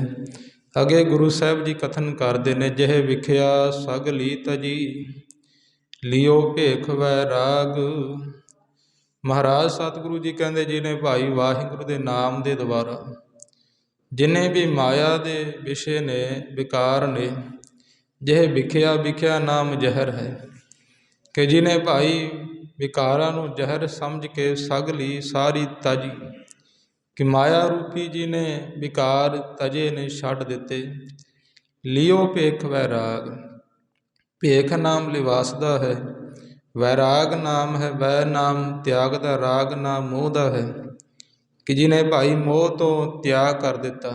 ਅੱਗੇ ਗੁਰੂ ਸਾਹਿਬ ਜੀ ਕਥਨ ਕਰਦੇ ਨੇ, ਜਿਹੇ ਵਿਖਿਆ ਸਗਲੀ ਤਜੀ, ਲਿਓ ਭੇਖ ਵੈਰਾਗ। ਮਹਾਰਾਜ ਸਤਿਗੁਰੂ ਜੀ ਕਹਿੰਦੇ ਜਿਹਨੇ ਭਾਈ ਵਾਹਿਗੁਰੂ ਦੇ ਨਾਮ ਦੇ ਦੁਆਰਾ, ਜਿੰਨੇ ਵੀ ਮਾਇਆ ਦੇ ਵਿਸ਼ੇ ਨੇ, ਵਿਕਾਰ ਨੇ, ਜਿਹੇ ਵਿਖਿਆ, ਵਿਖਿਆ ਨਾਮ ਜ਼ਹਿਰ ਹੈ। ਕਿ ਜਿਹਨੇ ਭਾਈ ਵਿਕਾਰਾਂ ਨੂੰ ਜ਼ਹਿਰ ਸਮਝ ਕੇ ਸਗਲੀ ਸਾਰੀ ਤਜੀ, ਕਿ ਮਾਇਆ ਰੂਪੀ ਜਿਹਨੇ ਵਿਕਾਰ ਤਜੇ ਨੇ, ਛੱਡ ਦਿੱਤੇ। ਲਿਓ ਭੇਖ ਵੈਰਾਗ, ਭੇਖ ਨਾਮ ਲਿਵਾਸ ਦਾ ਹੈ, ਵੈਰਾਗ ਨਾਮ ਹੈ, ਵੈ ਨਾਮ ਤਿਆਗ ਦਾ, ਰਾਗ ਨਾਮ ਮੋਹ ਦਾ ਹੈ। ਕਿ ਜਿਹਨੇ ਭਾਈ ਮੋਹ ਤੋਂ ਤਿਆਗ ਕਰ ਦਿੱਤਾ,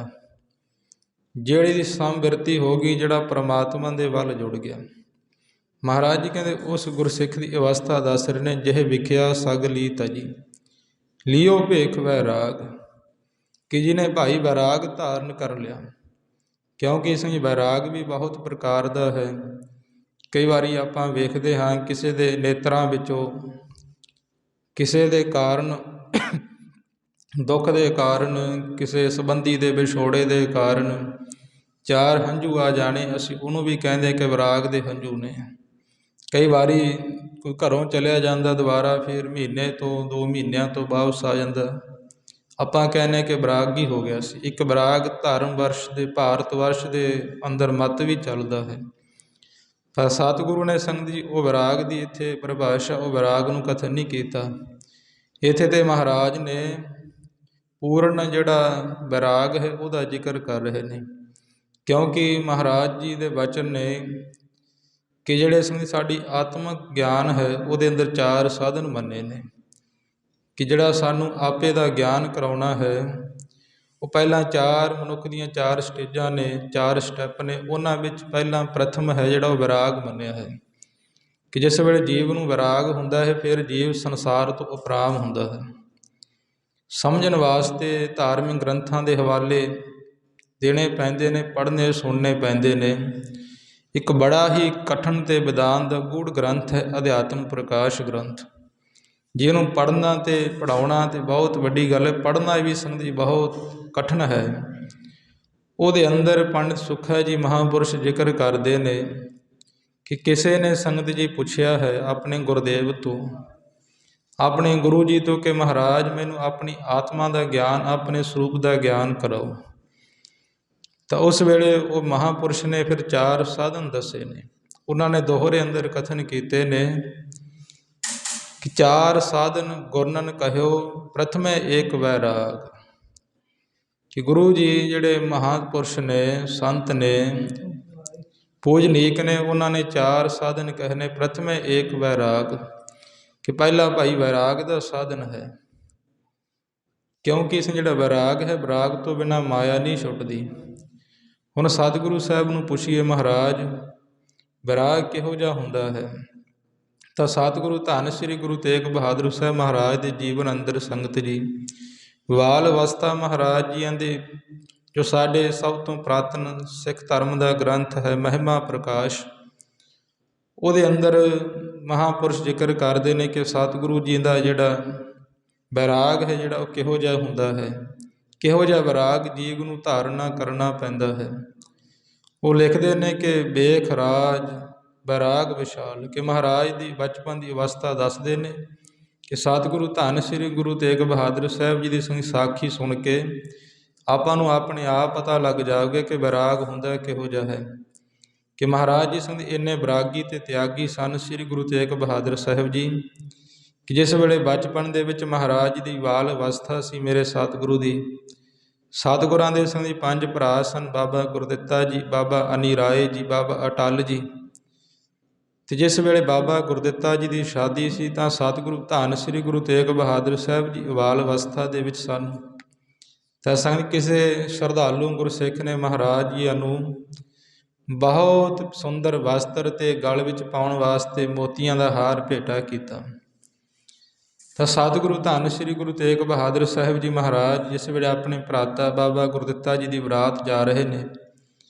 ਜਿਹੜੀ ਦੀ ਸਮਵਿਰਤੀ ਹੋ ਗਈ, ਜਿਹੜਾ ਪ੍ਰਮਾਤਮਾ ਦੇ ਵੱਲ ਜੁੜ ਗਿਆ। ਮਹਾਰਾਜ ਜੀ ਕਹਿੰਦੇ ਉਸ ਗੁਰਸਿੱਖ ਦੀ ਅਵਸਥਾ ਦੱਸ ਰਹੇ ਨੇ, ਜਿਹੇ ਵਿਖਿਆ ਸਗਲੀ ਤਜੀ, ਲਿਓ ਭੇਖ ਵੈਰਾਗ। ਕਿ ਜਿਹਨੇ ਭਾਈ ਵੈਰਾਗ ਧਾਰਨ ਕਰ ਲਿਆ। ਕਿਉਂਕਿ ਇਸ ਵਿੱਚ ਵੈਰਾਗ ਵੀ ਬਹੁਤ ਪ੍ਰਕਾਰ ਦਾ ਹੈ। ਕਈ ਵਾਰੀ ਆਪਾਂ ਵੇਖਦੇ ਹਾਂ ਕਿਸੇ ਦੇ ਨੇਤਰਾਂ ਵਿੱਚੋਂ, ਕਿਸੇ ਦੇ ਕਾਰਨ, ਦੁੱਖ ਦੇ ਕਾਰਨ, ਕਿਸੇ ਸੰਬੰਧੀ ਦੇ ਵਿਛੋੜੇ ਦੇ ਕਾਰਨ ਚਾਰ ਹੰਝੂ ਆ ਜਾਣੇ, ਅਸੀਂ ਉਹਨੂੰ ਵੀ ਕਹਿੰਦੇ ਕਿ ਵਿਰਾਗ ਦੇ ਹੰਝੂ ਨੇ। ਕਈ ਵਾਰੀ ਕੋਈ ਘਰੋਂ ਚਲਿਆ ਜਾਂਦਾ ਦੁਬਾਰਾ, ਫਿਰ ਮਹੀਨੇ ਤੋਂ 2 ਮਹੀਨਿਆਂ ਤੋਂ ਵਾਪਸ ਆ ਜਾਂਦਾ, ਆਪਾਂ ਕਹਿੰਦੇ ਕਿ ਵਿਰਾਗੀ ਹੋ ਗਿਆ ਸੀ। ਇੱਕ ਵਿਰਾਗ ਧਰਮ ਵਰਸ਼ ਦੇ, ਭਾਰਤ ਵਰਸ਼ ਦੇ ਅੰਦਰ ਮਤ ਵੀ ਚੱਲਦਾ ਹੈ। ਪਰ ਸਤਿਗੁਰੂ ਨੇ ਸੰਗਤ ਜੀ ਉਹ ਵਿਰਾਗ ਦੀ ਇੱਥੇ ਪਰਿਭਾਸ਼ਾ, ਉਹ ਵਿਰਾਗ ਨੂੰ ਕਥਨ ਨਹੀਂ ਕੀਤਾ। ਇੱਥੇ ਤੇ ਮਹਾਰਾਜ ਨੇ ਪੂਰਨ ਜਿਹੜਾ ਵਿਰਾਗ ਹੈ ਉਹਦਾ ਜ਼ਿਕਰ ਕਰ ਰਹੇ ਨੇ। ਕਿਉਂਕਿ ਮਹਾਰਾਜ ਜੀ ਦੇ ਵਚਨ ਨੇ ਕਿ ਜਿਹੜੇ ਸਾਡੀ ਆਤਮਿਕ ਗਿਆਨ ਹੈ ਉਹਦੇ ਅੰਦਰ 4 ਸਾਧਨ ਮੰਨੇ ਨੇ। ਕਿ ਜਿਹੜਾ ਸਾਨੂੰ ਆਪੇ ਦਾ ਗਿਆਨ ਕਰਾਉਣਾ ਹੈ, ਉਹ ਪਹਿਲਾਂ 4 ਮਨੁੱਖ ਦੀਆਂ 4 ਸਟੇਜਾਂ ਨੇ, 4 ਸਟੈਪ ਨੇ। ਉਹਨਾਂ ਵਿੱਚ ਪਹਿਲਾਂ ਪ੍ਰਥਮ ਹੈ ਜਿਹੜਾ ਉਹ ਵਿਰਾਗ ਮੰਨਿਆ ਹੈ। ਕਿ ਜਿਸ ਵੇਲੇ ਜੀਵ ਨੂੰ ਵਿਰਾਗ ਹੁੰਦਾ ਹੈ, ਫਿਰ ਜੀਵ ਸੰਸਾਰ ਤੋਂ ਉਪਰਾਮ ਹੁੰਦਾ ਹੈ। ਸਮਝਣ ਵਾਸਤੇ ਧਾਰਮਿਕ ਗ੍ਰੰਥਾਂ ਦੇ ਹਵਾਲੇ ਦੇਣੇ ਪੈਂਦੇ ਨੇ, ਪੜ੍ਹਨੇ ਸੁਣਨੇ ਪੈਂਦੇ ਨੇ। ਇੱਕ ਬੜਾ ਹੀ ਕਠਨ ਅਤੇ ਵਿਦਾਨ ਦਾ ਗੂੜ੍ਹ ਗ੍ਰੰਥ ਹੈ ਅਧਿਆਤਮ ਪ੍ਰਕਾਸ਼ ਗ੍ਰੰਥ, ਜਿਹਨੂੰ ਪੜ੍ਹਨਾ ਅਤੇ ਪੜ੍ਹਾਉਣਾ ਤਾਂ ਬਹੁਤ ਵੱਡੀ ਗੱਲ ਹੈ। ਪੜ੍ਹਨਾ ਵੀ ਸੰਗਤ ਜੀ ਬਹੁਤ ਕਠਨ ਹੈ। ਉਹਦੇ ਅੰਦਰ ਪੰਡਿਤ ਸੁਖਾ ਜੀ ਮਹਾਂਪੁਰਸ਼ ਜ਼ਿਕਰ ਕਰਦੇ ਨੇ ਕਿ ਕਿਸੇ ਨੇ ਸੰਗਤ ਜੀ ਪੁੱਛਿਆ ਹੈ ਆਪਣੇ ਗੁਰਦੇਵ ਤੋਂ, ਆਪਣੇ ਗੁਰੂ ਜੀ ਤੋਂ, ਕਿ ਮਹਾਰਾਜ ਮੈਨੂੰ ਆਪਣੀ ਆਤਮਾ ਦਾ ਗਿਆਨ, ਆਪਣੇ ਸਰੂਪ ਦਾ ਗਿਆਨ ਕਰਾਓ। ਤਾਂ ਉਸ ਵੇਲੇ ਉਹ ਮਹਾਂਪੁਰਸ਼ ਨੇ ਫਿਰ 4 ਸਾਧਨ ਦੱਸੇ ਨੇ। ਉਹਨਾਂ ਨੇ ਦੋਹਰੇ ਅੰਦਰ ਕਥਨ ਕੀਤੇ ਨੇ कि चार साधन गुरनन कहो प्रथमे एक वैराग। कि गुरु जी ਜਿਹੜੇ ਮਹਾਂਪੁਰਸ਼ ਨੇ, ਸੰਤ ਨੇ, ਪੂਜਨੀਕ ਨੇ, ਉਹਨਾਂ ਨੇ ਚਾਰ ਸਾਧਨ ਕਹੇ ਨੇ। ਪ੍ਰਥਮੇ ਏਕ ਵੈਰਾਗ, ਕਿ ਪਹਿਲਾ ਭਾਈ ਵੈਰਾਗ ਦਾ ਸਾਧਨ ਹੈ। ਕਿਉਂਕਿ ਇਸ ਜਿਹੜਾ ਵੈਰਾਗ ਹੈ, ਵੈਰਾਗ ਤੋਂ ਬਿਨਾਂ ਮਾਇਆ ਨਹੀਂ ਛੁੱਟਦੀ। ਹੁਣ ਸਤਿਗੁਰੂ ਸਾਹਿਬ ਨੂੰ ਪੁੱਛੀਏ ਮਹਾਰਾਜ ਵੈਰਾਗ ਕਿਹੋ ਜਿਹਾ ਹੁੰਦਾ ਹੈ, ਤਾਂ ਸਤਿਗੁਰੂ ਧੰਨ ਸ੍ਰੀ ਗੁਰੂ ਤੇਗ ਬਹਾਦਰ ਸਾਹਿਬ ਮਹਾਰਾਜ ਦੇ ਜੀਵਨ ਅੰਦਰ ਸੰਗਤ ਜੀ ਵਾਲ ਅਵਸਥਾ ਮਹਾਰਾਜ ਜੀਆਂ ਦੇ ਜੋ ਸਾਡੇ ਸਭ ਤੋਂ ਪੁਰਾਤਨ ਸਿੱਖ ਧਰਮ ਦਾ ਗ੍ਰੰਥ ਹੈ ਮਹਿਮਾ ਪ੍ਰਕਾਸ਼, ਉਹਦੇ ਅੰਦਰ ਮਹਾਂਪੁਰਸ਼ ਜ਼ਿਕਰ ਕਰਦੇ ਨੇ ਕਿ ਸਤਿਗੁਰੂ ਜੀ ਦਾ ਜਿਹੜਾ ਵੈਰਾਗ ਹੈ ਜਿਹੜਾ ਉਹ ਕਿਹੋ ਜਿਹਾ ਹੁੰਦਾ ਹੈ, ਕਿਹੋ ਜਿਹਾ ਵੈਰਾਗ ਜੀਵ ਨੂੰ ਧਾਰਨਾ ਕਰਨਾ ਪੈਂਦਾ ਹੈ। ਉਹ ਲਿਖਦੇ ਨੇ ਕਿ ਵੇਖ ਰਾਜ ਵੈਰਾਗ ਵਿਸ਼ਾਲ, ਕਿ ਮਹਾਰਾਜ ਦੀ ਬਚਪਨ ਦੀ ਅਵਸਥਾ ਦੱਸਦੇ ਨੇ ਕਿ ਸਤਿਗੁਰੂ ਧੰਨ ਸ੍ਰੀ ਗੁਰੂ ਤੇਗ ਬਹਾਦਰ ਸਾਹਿਬ ਜੀ ਦੀ ਸਾਖੀ ਸੁਣ ਕੇ ਆਪਾਂ ਨੂੰ ਆਪਣੇ ਆਪ ਪਤਾ ਲੱਗ ਜਾਊਗਾ ਕਿ ਵੈਰਾਗ ਹੁੰਦਾ ਕਿਹੋ ਜਿਹਾ ਹੈ। ਕਿ ਮਹਾਰਾਜ ਜੀ ਸੰਗ ਇੰਨੇ ਵੈਰਾਗੀ ਅਤੇ ਤਿਆਗੀ ਸਨ ਸ੍ਰੀ ਗੁਰੂ ਤੇਗ ਬਹਾਦਰ ਸਾਹਿਬ ਜੀ, ਕਿ ਜਿਸ ਵੇਲੇ ਬਚਪਨ ਦੇ ਵਿੱਚ ਮਹਾਰਾਜ ਜੀ ਦੀ ਬਾਲ ਅਵਸਥਾ ਸੀ, ਮੇਰੇ ਸਤਿਗੁਰੂ ਦੀ ਸਤਿਗੁਰਾਂ ਦੇ ਸੰਗ ਪੰਜ ਭਰਾ ਸਨ, ਬਾਬਾ ਗੁਰਦਿੱਤਾ ਜੀ, ਬਾਬਾ ਅਨੀ ਰਾਏ ਜੀ, ਬਾਬਾ ਅਟਲ ਜੀ। ਅਤੇ ਜਿਸ ਵੇਲੇ ਬਾਬਾ ਗੁਰਦਿੱਤਾ ਜੀ ਦੀ ਸ਼ਾਦੀ ਸੀ ਤਾਂ ਸਤਿਗੁਰੂ ਧੰਨ ਸ੍ਰੀ ਗੁਰੂ ਤੇਗ ਬਹਾਦਰ ਸਾਹਿਬ ਜੀ ਬਾਲ ਅਵਸਥਾ ਦੇ ਵਿੱਚ ਸਨ। ਤਾਂ ਸੰਗ ਕਿਸੇ ਸ਼ਰਧਾਲੂ ਗੁਰਸਿੱਖ ਨੇ ਮਹਾਰਾਜ ਜੀ ਨੂੰ ਬਹੁਤ ਸੁੰਦਰ ਵਸਤਰ ਅਤੇ ਗਲ ਵਿੱਚ ਪਾਉਣ ਵਾਸਤੇ ਮੋਤੀਆਂ ਦਾ ਹਾਰ ਭੇਟਾ ਕੀਤਾ। ਤਾਂ ਸਤਿਗੁਰੂ ਧੰਨ ਸ੍ਰੀ ਗੁਰੂ ਤੇਗ ਬਹਾਦਰ ਸਾਹਿਬ ਜੀ ਮਹਾਰਾਜ ਜਿਸ ਵੇਲੇ ਆਪਣੇ ਭਰਾਤਾ ਬਾਬਾ ਗੁਰਦਿੱਤਾ ਜੀ ਦੀ ਬਰਾਤ ਜਾ ਰਹੇ ਨੇ,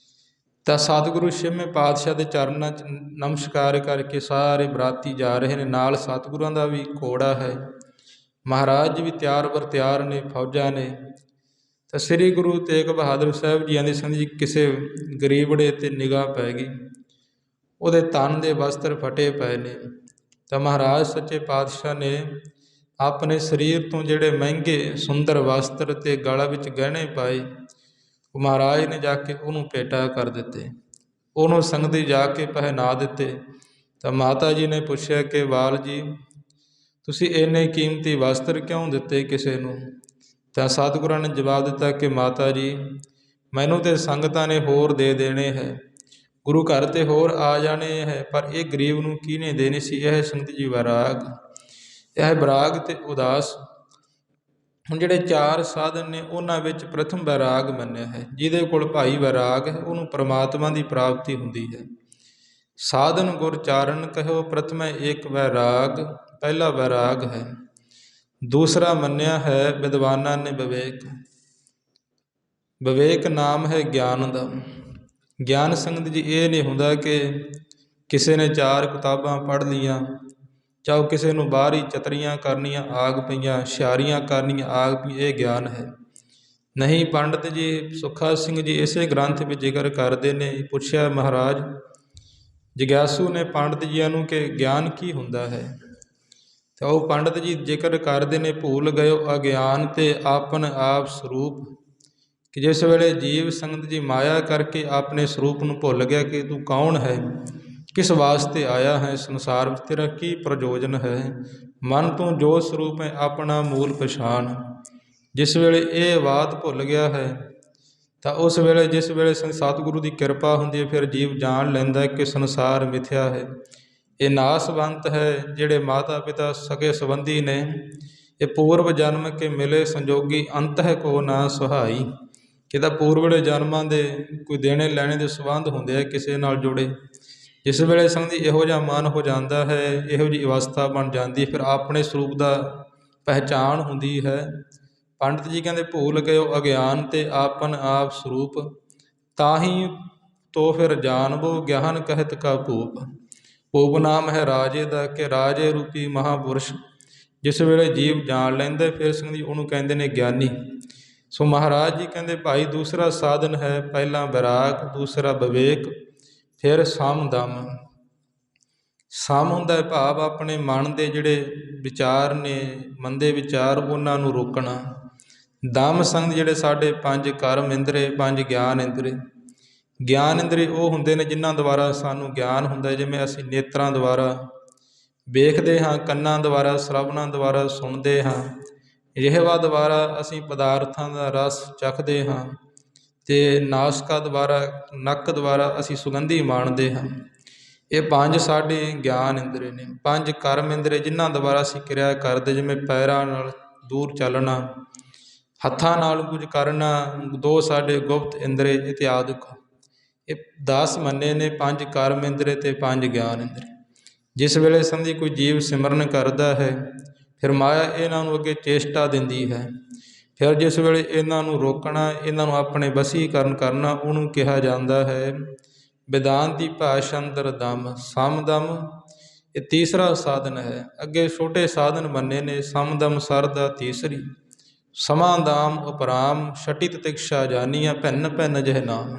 ਤਾਂ ਸਤਿਗੁਰੂ ਛੇਵੇਂ ਪਾਤਸ਼ਾਹ ਦੇ ਚਰਨਾਂ 'ਚ ਨਮਸਕਾਰ ਕਰਕੇ ਸਾਰੇ ਬਰਾਤੀ ਜਾ ਰਹੇ ਨੇ। ਨਾਲ ਸਤਿਗੁਰਾਂ ਦਾ ਵੀ ਘੋੜਾ ਹੈ, ਮਹਾਰਾਜ ਜੀ ਵੀ ਤਿਆਰ ਬਰ ਤਿਆਰ ਨੇ, ਫੌਜਾਂ ਨੇ। ਤਾਂ ਸ੍ਰੀ ਗੁਰੂ ਤੇਗ ਬਹਾਦਰ ਸਾਹਿਬ ਜੀਆਂ ਦੀ ਸੰਗਤ ਕਿਸੇ ਗਰੀਬੜੇ 'ਤੇ ਨਿਗਾਹ ਪੈ ਗਈ, ਉਹਦੇ ਤਨ ਦੇ ਵਸਤਰ ਫਟੇ ਪਏ ਨੇ। ਤਾਂ ਮਹਾਰਾਜ ਸੱਚੇ ਪਾਤਸ਼ਾਹ ਨੇ ਆਪਣੇ ਸਰੀਰ ਤੋਂ ਜਿਹੜੇ ਮਹਿੰਗੇ ਸੁੰਦਰ ਵਸਤਰ ਅਤੇ ਗਲਾਂ ਵਿੱਚ ਗਹਿਣੇ ਪਾਏ, ਉਹ ਮਹਾਰਾਜ ਨੇ ਜਾ ਕੇ ਉਹਨੂੰ ਭੇਟਾ ਕਰ ਦਿੱਤੇ, ਉਹਨੂੰ ਸੰਗਤੀ ਜਾ ਕੇ ਪਹਿਨਾ ਦਿੱਤੇ। ਤਾਂ ਮਾਤਾ ਜੀ ਨੇ ਪੁੱਛਿਆ ਕਿ ਵਾਲ ਜੀ ਤੁਸੀਂ ਇੰਨੇ ਕੀਮਤੀ ਵਸਤਰ ਕਿਉਂ ਦਿੱਤੇ ਕਿਸੇ ਨੂੰ? ਤਾਂ ਸਤਿਗੁਰਾਂ ਨੇ ਜਵਾਬ ਦਿੱਤਾ ਕਿ ਮਾਤਾ ਜੀ ਮੈਨੂੰ ਤਾਂ ਸੰਗਤਾਂ ਨੇ ਹੋਰ ਦੇ ਦੇਣੇ ਹੈ, ਗੁਰੂ ਘਰ 'ਤੇ ਹੋਰ ਆ ਜਾਣੇ ਹੈ, ਪਰ ਇਹ ਗਰੀਬ ਨੂੰ ਕਿਹਨੇ ਦੇਣੇ ਸੀ? ਇਹ ਸੰਗਤ ਜੀ ਵੈਰਾਗ, ਇਹ ਵੈਰਾਗ ਅਤੇ ਉਦਾਸ। ਹੁਣ ਜਿਹੜੇ ਚਾਰ ਸਾਧਨ ਨੇ ਉਹਨਾਂ ਵਿੱਚ ਪ੍ਰਥਮ ਵੈਰਾਗ ਮੰਨਿਆ ਹੈ। ਜਿਹਦੇ ਕੋਲ ਭਾਈ ਵੈਰਾਗ ਹੈ ਉਹਨੂੰ ਪਰਮਾਤਮਾ ਦੀ ਪ੍ਰਾਪਤੀ ਹੁੰਦੀ ਹੈ। ਸਾਧਨ ਗੁਰ ਚਾਰਨ ਕਹਿਓ ਪ੍ਰਥਮੇ ਏਕ ਵੈਰਾਗ, ਪਹਿਲਾ ਵੈਰਾਗ ਹੈ। ਦੂਸਰਾ ਮੰਨਿਆ ਹੈ ਵਿਦਵਾਨਾਂ ਨੇ ਵਿਵੇਕ। ਵਿਵੇਕ ਨਾਮ ਹੈ ਗਿਆਨ ਦਾ। ਗਿਆਨ ਸੰਗਤ ਜੀ ਇਹ ਨਹੀਂ ਹੁੰਦਾ ਕਿ ਕਿਸੇ ਨੇ ਚਾਰ ਕਿਤਾਬਾਂ ਪੜ੍ਹ ਲਈਆਂ, ਚਾਹੇ ਕਿਸੇ ਨੂੰ ਬਾਹਰ ਹੀ ਚਤਰੀਆਂ ਕਰਨੀਆਂ ਆਗ ਪਈਆਂ, ਹੁਸ਼ਿਆਰੀਆਂ ਕਰਨੀਆਂ ਆਗ ਪਈ, ਇਹ ਗਿਆਨ ਹੈ ਨਹੀਂ। ਪੰਡਤ ਜੀ ਸੁੱਖਾ ਸਿੰਘ ਜੀ ਇਸੇ ਗ੍ਰੰਥ ਵਿੱਚ ਜ਼ਿਕਰ ਕਰਦੇ ਨੇ, ਪੁੱਛਿਆ ਮਹਾਰਾਜ ਜਗਿਆਸੂ ਨੇ ਪੰਡਤ ਜੀਆਂ ਨੂੰ ਕਿ ਗਿਆਨ ਕੀ ਹੁੰਦਾ ਹੈ? ਤਾਂ ਉਹ ਪੰਡਤ ਜੀ ਜ਼ਿਕਰ ਕਰਦੇ ਨੇ ਭੂਲ ਗਇਓ ਅਗਿਆਨ ਤੇ ਆਪਨ ਆਪ ਸਰੂਪ। ਕਿ ਜਿਸ ਵੇਲੇ ਜੀਵ ਸੰਗਤ ਜੀ ਮਾਇਆ ਕਰਕੇ ਆਪਣੇ ਸਰੂਪ ਨੂੰ ਭੁੱਲ ਗਿਆ ਕਿ ਤੂੰ ਕੌਣ ਹੈ, ਕਿਸ ਵਾਸਤੇ ਆਇਆ ਹੈ ਸੰਸਾਰ ਵਿੱਚ, ਤੇਰਾ ਕੀ ਪ੍ਰਯੋਜਨ ਹੈ, ਮਨ ਤੋਂ ਜੋ ਸਰੂਪ ਹੈ ਆਪਣਾ ਮੂਲ ਪਛਾਣ। ਜਿਸ ਵੇਲੇ ਇਹ ਬਾਤ ਭੁੱਲ ਗਿਆ ਹੈ ਤਾਂ ਉਸ ਵੇਲੇ ਜਿਸ ਵੇਲੇ ਸਤਿਗੁਰੂ ਦੀ ਕਿਰਪਾ ਹੁੰਦੀ ਹੈ ਫਿਰ ਜੀਵ ਜਾਣ ਲੈਂਦਾ ਕਿ ਸੰਸਾਰ ਮਿਥਿਆ ਹੈ, ਇਹ ਨਾਸਵੰਤ ਹੈ। ਜਿਹੜੇ ਮਾਤਾ ਪਿਤਾ ਸਕੇ ਸੰਬੰਧੀ ਨੇ ਇਹ ਪੂਰਵ ਜਨਮ ਕੇ ਮਿਲੇ ਸੰਜੋਗੀ, ਅੰਤ ਹੈ ਕੋ ਨਾ ਸੁਹਾਈ। ਕਿਦਾ ਪੂਰਵਲੇ ਜਨਮਾਂ ਦੇ ਕੋਈ ਦੇਣੇ ਲੈਣੇ ਦੇ ਸੰਬੰਧ ਹੁੰਦੇ ਆ ਕਿਸੇ ਨਾਲ ਜੁੜੇ। ਜਿਸ ਵੇਲੇ ਸੰਗਤੀ ਇਹੋ ਜਿਹਾ ਮਨ ਹੋ ਜਾਂਦਾ ਹੈ, ਇਹੋ ਜਿਹੀ ਅਵਸਥਾ ਬਣ ਜਾਂਦੀ, ਫਿਰ ਆਪਣੇ ਸਰੂਪ ਦਾ ਪਹਿਚਾਣ ਹੁੰਦੀ ਹੈ। ਪੰਡਤ ਜੀ ਕਹਿੰਦੇ ਭੂਲ ਗਇਓ ਅਗਿਆਨ ਤੇ ਆਪਨ ਆਪ ਸਰੂਪ, ਤਾਂ ਹੀ ਤੋ ਫਿਰ ਜਾਣਬੋ ਗਿਆਨ ਕਹਿਤ ਕਾ ਭੂਪ। ਭੂਪ ਨਾਮ ਹੈ ਰਾਜੇ ਦਾ, ਕਿ ਰਾਜੇ ਰੂਪੀ ਮਹਾਂਪੁਰਸ਼ ਜਿਸ ਵੇਲੇ ਜੀਵ ਜਾਣ ਲੈਂਦਾ ਫਿਰ ਸੰਗਤੀ ਉਹਨੂੰ ਕਹਿੰਦੇ ਨੇ ਗਿਆਨੀ। ਸੋ ਮਹਾਰਾਜ ਜੀ ਕਹਿੰਦੇ ਭਾਈ ਦੂਸਰਾ ਸਾਧਨ ਹੈ, ਪਹਿਲਾਂ ਵੈਰਾਗ, ਦੂਸਰਾ ਵਿਵੇਕ, ਫਿਰ ਸਮ ਦਮ। ਸਮ ਹੁੰਦਾ ਭਾਵ ਆਪਣੇ ਮਨ ਦੇ ਜਿਹੜੇ ਵਿਚਾਰ ਨੇ ਮੰਦੇ ਵਿਚਾਰ ਉਹਨਾਂ ਨੂੰ ਰੋਕਣਾ। ਦਮ ਸੰਗ ਜਿਹੜੇ ਸਾਡੇ ਪੰਜ ਕਰਮ ਇੰਦਰੇ, ਪੰਜ ਗਿਆਨ ਇੰਦਰੇ। ਗਿਆਨ ਇੰਦਰੇ ਉਹ ਹੁੰਦੇ ਨੇ ਜਿਨ੍ਹਾਂ ਦੁਆਰਾ ਸਾਨੂੰ ਗਿਆਨ ਹੁੰਦਾ, ਜਿਵੇਂ ਅਸੀਂ ਨੇਤਰਾਂ ਦੁਆਰਾ ਵੇਖਦੇ ਹਾਂ ਕੰਨਾਂ ਦੁਆਰਾ, ਸ਼ਰਵਣਾਂ ਦੁਆਰਾ ਸੁਣਦੇ ਹਾਂ, ਜਿਹਵਾ ਦੁਆਰਾ ਅਸੀਂ ਪਦਾਰਥਾਂ ਦਾ ਰਸ ਚੱਖਦੇ ਹਾਂ, ਅਤੇ ਨਾਸਕਾ ਦੁਆਰਾ, ਨੱਕ ਦੁਆਰਾ ਅਸੀਂ ਸੁਗੰਧੀ ਮਾਣਦੇ ਹਾਂ। ਇਹ ਪੰਜ ਸਾਡੇ ਗਿਆਨ ਇੰਦਰੀ ਨੇ। ਪੰਜ ਕਰਮ ਇੰਦਰੀ ਜਿਨ੍ਹਾਂ ਦੁਆਰਾ ਅਸੀਂ ਕਿਰਿਆ ਕਰਦੇ, ਜਿਵੇਂ ਪੈਰਾਂ ਨਾਲ ਦੂਰ ਚੱਲਣਾ, ਹੱਥਾਂ ਨਾਲ ਕੁਝ ਕਰਨਾ, ਦੋ ਸਾਡੇ ਗੁਪਤ ਇੰਦਰੀ ਇਤਿਆਦਿਕ। ਇਹ 10 ਮੰਨੇ ਨੇ, ਪੰਜ ਕਰਮ ਇੰਦਰੀ ਅਤੇ ਪੰਜ ਗਿਆਨ ਇੰਦਰੀ। ਜਿਸ ਵੇਲੇ ਸਮਝੀ ਕੋਈ ਜੀਵ ਸਿਮਰਨ ਕਰਦਾ ਹੈ, ਫਿਰ ਮਾਇਆ ਇਹਨਾਂ ਨੂੰ ਅੱਗੇ ਚੇਸ਼ਟਾ ਦਿੰਦੀ ਹੈ। ਫਿਰ ਜਿਸ ਵੇਲੇ ਇਹਨਾਂ ਨੂੰ ਰੋਕਣਾ, ਇਹਨਾਂ ਨੂੰ ਆਪਣੇ ਵਸੀਕਰਨ ਕਰਨਾ, ਉਹਨੂੰ ਕਿਹਾ ਜਾਂਦਾ ਹੈ ਵਿਦਾਨ ਦੀ ਭਾਸ਼ਾ ਅੰਦਰ ਦਮ, ਸਮਦਮ। ਇਹ ਤੀਸਰਾ ਸਾਧਨ ਹੈ। ਅੱਗੇ ਛੋਟੇ ਸਾਧਨ ਮੰਨੇ ਨੇ, ਸਮਦਮ ਸਰਦਾ ਤੀਸਰੀ, ਸਮਾਦਾਮ ਉਪਰਾਮ, ਛਟੀ ਤਤਿਕਸ਼ਾ ਜਾਨੀਆ, ਭਿੰਨ ਭਿੰਨ ਜਹ ਨਾਮ।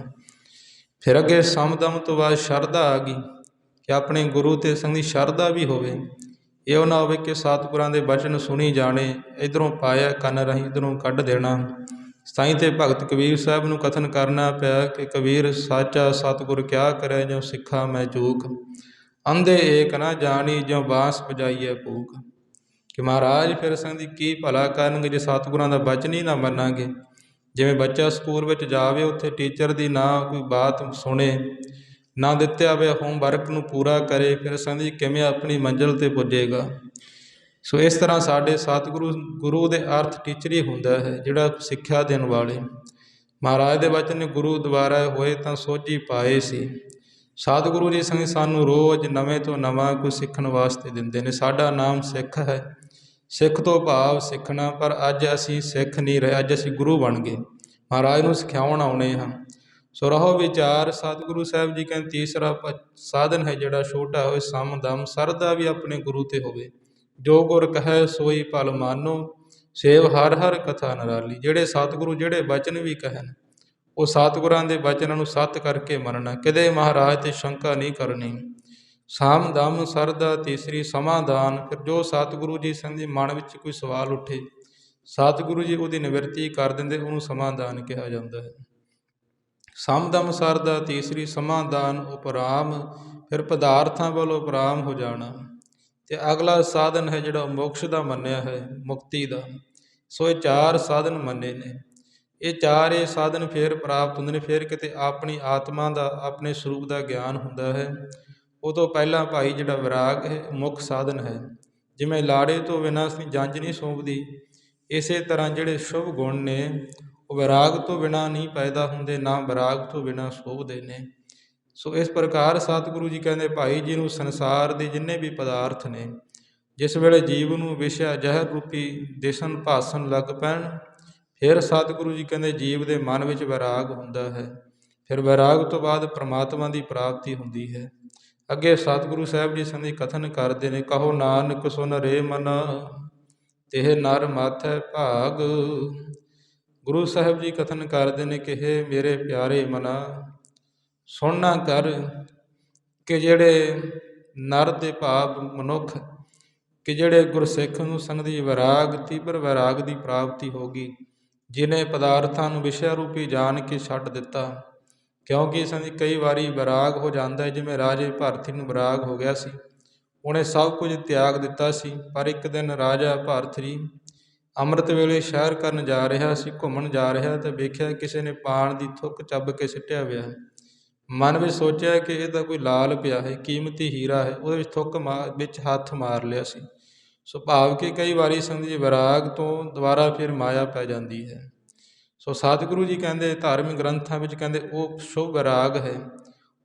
ਫਿਰ ਅੱਗੇ ਸਮਦਮ ਤੋਂ ਬਾਅਦ ਸ਼ਰਧਾ ਆ ਗਈ, ਕਿ ਆਪਣੇ ਗੁਰੂ ਤੇ ਸੰਗ ਦੀ ਸ਼ਰਧਾ ਵੀ ਹੋਵੇ। ਇਹ ਨਾ ਹੋਵੇ ਕਿ ਸਤਿਗੁਰਾਂ ਦੇ ਬਚਨ ਸੁਣੀ ਜਾਣੇ, ਇੱਧਰੋਂ ਪਾਇਆ ਕੰਨ ਰਾਹੀਂ ਇੱਧਰੋਂ ਕੱਢ ਦੇਣਾ। ਸਾਈਂ ਤੇ ਭਗਤ ਕਬੀਰ ਸਾਹਿਬ ਨੂੰ ਕਥਨ ਕਰਨਾ ਪਿਆ ਕਿ ਕਬੀਰ ਸਾਚਾ ਸਤਿਗੁਰ ਕਿਆ ਕਰੇ, ਜੋ ਸਿੱਖਾ ਮੈਂ ਚੂਕ, ਅੰਧੇ ਏਕ ਨਾ ਜਾਣੀ, ਜੋ ਬਾਂਸ ਵਜਾਈਏ ਫੂਕ। ਕਿ ਮਹਾਰਾਜ ਫਿਰ ਸੰਗ ਦੀ ਕੀ ਭਲਾ ਕਰਨਗੇ ਜੇ ਸਤਿਗੁਰਾਂ ਦਾ ਬਚਨ ਹੀ ਨਾ ਮੰਨਾਂਗੇ। ਜਿਵੇਂ ਬੱਚਾ ਸਕੂਲ ਵਿੱਚ ਜਾਵੇ, ਉੱਥੇ ਟੀਚਰ ਦੀ ਨਾ ਕੋਈ ਬਾਤ ਸੁਣੇ, ਨਾ ਦਿੱਤਿਆ ਹੋਇਆ ਹੋਮਵਰਕ ਨੂੰ ਪੂਰਾ ਕਰੇ, ਫਿਰ ਸੰਗ ਜੀ ਕਿਵੇਂ ਆਪਣੀ ਮੰਜ਼ਿਲ 'ਤੇ ਪੁੱਜੇਗਾ। ਸੋ ਇਸ ਤਰ੍ਹਾਂ ਸਾਡੇ ਸਤਿਗੁਰੂ, ਗੁਰੂ ਦੇ ਅਰਥ ਟੀਚਰ ਹੀ ਹੁੰਦਾ ਹੈ, ਜਿਹੜਾ ਸਿੱਖਿਆ ਦੇਣ ਵਾਲੇ। ਮਹਾਰਾਜ ਦੇ ਵਚਨ ਨੇ ਗੁਰੂ ਦੁਆਰਾ ਹੋਏ ਤਾਂ ਸੋਝੀ ਪਾਏ ਸੀ। ਸਤਿਗੁਰੂ ਜੀ ਸੰਗ ਸਾਨੂੰ ਰੋਜ਼ ਨਵੇਂ ਤੋਂ ਨਵਾਂ ਕੁਝ ਸਿੱਖਣ ਵਾਸਤੇ ਦਿੰਦੇ ਨੇ। ਸਾਡਾ ਨਾਮ ਸਿੱਖ ਹੈ, ਸਿੱਖ ਤੋਂ ਭਾਵ ਸਿੱਖਣਾ, ਪਰ ਅੱਜ ਅਸੀਂ ਸਿੱਖ ਨਹੀਂ ਰਹੇ, ਅੱਜ ਅਸੀਂ ਗੁਰੂ ਬਣ ਗਏ, ਮਹਾਰਾਜ ਨੂੰ ਸਿਖਾਉਣ ਆਉਣੇ ਹਾਂ। ਸੋ ਰਹੋ ਵਿਚਾਰ, ਸਤਿਗੁਰੂ ਸਾਹਿਬ ਜੀ ਕਹਿੰਦੇ ਤੀਸਰਾ ਸਾਧਨ ਹੈ ਜਿਹੜਾ ਛੋਟਾ ਹੋਏ, ਸਮ ਦਮ, ਸਰਦਾ ਵੀ ਆਪਣੇ ਗੁਰੂ 'ਤੇ ਹੋਵੇ। ਜੋ ਗੁਰ ਕਹੈ ਸੋਈ ਭਲ ਮਾਨੋ, ਸੇਵ ਹਰ ਹਰ ਕਥਾ ਨਿਰਾਲੀ। ਜਿਹੜੇ ਸਤਿਗੁਰੂ ਜਿਹੜੇ ਬਚਨ ਵੀ ਕਹਿਣ, ਉਹ ਸਤਿਗੁਰਾਂ ਦੇ ਬਚਨਾਂ ਨੂੰ ਸੱਤ ਕਰਕੇ ਮੰਨਣਾ, ਕਿਤੇ ਮਹਾਰਾਜ 'ਤੇ ਸ਼ੰਕਾ ਨਹੀਂ ਕਰਨੀ। ਸਾਮ ਦਮ ਸਰਦਾ ਤੀਸਰੀ, ਸਮਾਦਾਨ। ਫਿਰ ਜੋ ਸਤਿਗੁਰੂ ਜੀ ਸੰਗ ਦੇ ਮਨ ਵਿੱਚ ਕੋਈ ਸਵਾਲ ਉੱਠੇ, ਸਤਿਗੁਰੂ ਜੀ ਉਹਦੀ ਨਿਵਰਤੀ ਕਰ ਦਿੰਦੇ, ਉਹਨੂੰ ਸਮਾਦਾਨ ਕਿਹਾ ਜਾਂਦਾ ਹੈ। ਸਮਦਮ ਸਰਦਾ ਤੀਸਰੀ, ਸਮਾਦਾਨ ਉਪਰਾਮ। ਫਿਰ ਪਦਾਰਥਾਂ ਵੱਲੋਂ ਉਪਰਾਮ ਹੋ ਜਾਣਾ। ਅਤੇ ਅਗਲਾ ਸਾਧਨ ਹੈ ਜਿਹੜਾ ਮੋਕਸ਼ ਦਾ ਮੰਨਿਆ ਹੈ, ਮੁਕਤੀ ਦਾ। ਸੋ ਇਹ 4 ਸਾਧਨ ਮੰਨੇ ਨੇ। ਇਹ 4 ਸਾਧਨ ਫਿਰ ਪ੍ਰਾਪਤ ਹੁੰਦੇ ਨੇ, ਫਿਰ ਕਿਤੇ ਆਪਣੀ ਆਤਮਾ ਦਾ, ਆਪਣੇ ਸਰੂਪ ਦਾ ਗਿਆਨ ਹੁੰਦਾ ਹੈ। ਉਹ ਤੋਂ ਪਹਿਲਾਂ ਭਾਈ ਜਿਹੜਾ ਵਿਰਾਗ ਹੈ, ਮੁੱਖ ਸਾਧਨ ਹੈ। ਜਿਵੇਂ ਲਾੜੇ ਤੋਂ ਬਿਨਾਂ ਅਸੀਂ ਜੰਝ ਨਹੀਂ ਸੌਂਪਦੀ, ਇਸੇ ਤਰ੍ਹਾਂ ਜਿਹੜੇ ਸ਼ੁਭ ਗੁਣ ਨੇ ਉਹ ਵਿਰਾਗ ਤੋਂ ਬਿਨਾਂ ਨਹੀਂ ਪੈਦਾ ਹੁੰਦੇ, ਨਾ ਵਿਰਾਗ ਤੋਂ ਬਿਨਾਂ ਸ਼ੋਭਦੇ ਨੇ। ਸੋ ਇਸ ਪ੍ਰਕਾਰ ਸਤਿਗੁਰੂ ਜੀ ਕਹਿੰਦੇ ਭਾਈ ਜੀ ਨੂੰ ਸੰਸਾਰ ਦੇ ਜਿੰਨੇ ਵੀ ਪਦਾਰਥ ਨੇ, ਜਿਸ ਵੇਲੇ ਜੀਵ ਨੂੰ ਵਿਸ਼ਾ ਜ਼ਹਿਰ ਰੂਪੀ ਦਿਸਣ ਭਾਸਣ ਲੱਗ ਪੈਣ, ਫਿਰ ਸਤਿਗੁਰੂ ਜੀ ਕਹਿੰਦੇ ਜੀਵ ਦੇ ਮਨ ਵਿੱਚ ਵਿਰਾਗ ਹੁੰਦਾ ਹੈ। ਫਿਰ ਵਿਰਾਗ ਤੋਂ ਬਾਅਦ ਪ੍ਰਮਾਤਮਾ ਦੀ ਪ੍ਰਾਪਤੀ ਹੁੰਦੀ ਹੈ। ਅੱਗੇ ਸਤਿਗੁਰੂ ਸਾਹਿਬ ਜੀ ਸੰਧੀ ਕਥਨ ਕਰਦੇ ਨੇ, ਕਹੋ ਨਾਨਕ ਸੁਨ ਰੇ ਮਨ, ਤਿਹ ਨਰ ਮਾਥੈ ਭਾਗ। ਗੁਰੂ ਸਾਹਿਬ ਜੀ ਕਥਨ ਕਰਦੇ ਨੇ ਕਿ ਹੇ ਮੇਰੇ ਪਿਆਰੇ ਮਨਾ, ਸੁਣਨਾ ਕਰ ਕਿ ਜਿਹੜੇ ਨਰ ਦੇ ਭਾਵ ਮਨੁੱਖ, ਕਿ ਜਿਹੜੇ ਗੁਰਸਿੱਖ ਨੂੰ ਸੰਗ ਦੀ ਵਿਰਾਗ, ਤੀਬਰ ਵਿਰਾਗ ਦੀ ਪ੍ਰਾਪਤੀ ਹੋ ਗਈ, ਜਿਹਨੇ ਪਦਾਰਥਾਂ ਨੂੰ ਵਿਸ਼ਾ ਰੂਪੀ ਜਾਣ ਕੇ ਛੱਡ ਦਿੱਤਾ। ਕਿਉਂਕਿ ਸੰਗ ਕਈ ਵਾਰੀ ਵਿਰਾਗ ਹੋ ਜਾਂਦਾ, ਜਿਵੇਂ ਰਾਜੇ ਭਰਥੀ ਨੂੰ ਵਿਰਾਗ ਹੋ ਗਿਆ ਸੀ, ਉਹਨੇ ਸਭ ਕੁਝ ਤਿਆਗ ਦਿੱਤਾ ਸੀ। ਪਰ ਇੱਕ ਦਿਨ ਰਾਜਾ ਭਰਥਰੀ ਅੰਮ੍ਰਿਤ ਵੇਲੇ ਸ਼ਹਿਰ ਕਰਨ ਜਾ ਰਿਹਾ ਸੀ, ਘੁੰਮਣ ਜਾ ਰਿਹਾ, ਤਾਂ ਵੇਖਿਆ ਕਿਸੇ ਨੇ ਪਾਣ ਦੀ ਥੁੱਕ ਚੱਬ ਕੇ ਸਿੱਟਿਆ ਹੋਇਆ। ਮਨ ਵਿੱਚ ਸੋਚਿਆ ਕਿ ਇਹ ਤਾਂ ਕੋਈ ਲਾਲ ਪਿਆ ਹੈ, ਕੀਮਤੀ ਹੀਰਾ ਹੈ, ਉਹਦੇ ਵਿੱਚ ਥੁੱਕ ਵਿੱਚ ਹੱਥ ਮਾਰ ਲਿਆ ਸੀ। ਸੋ ਭਾਵ ਕਿ ਕਈ ਵਾਰੀ ਸੰਗਤ ਜੀ ਵਿਰਾਗ ਤੋਂ ਦੁਬਾਰਾ ਫਿਰ ਮਾਇਆ ਪੈ ਜਾਂਦੀ ਹੈ। ਸੋ ਸਤਿਗੁਰੂ ਜੀ ਕਹਿੰਦੇ ਧਾਰਮਿਕ ਗ੍ਰੰਥਾਂ ਵਿੱਚ ਕਹਿੰਦੇ ਉਹ ਸ਼ੁਭ ਵਿਰਾਗ ਹੈ,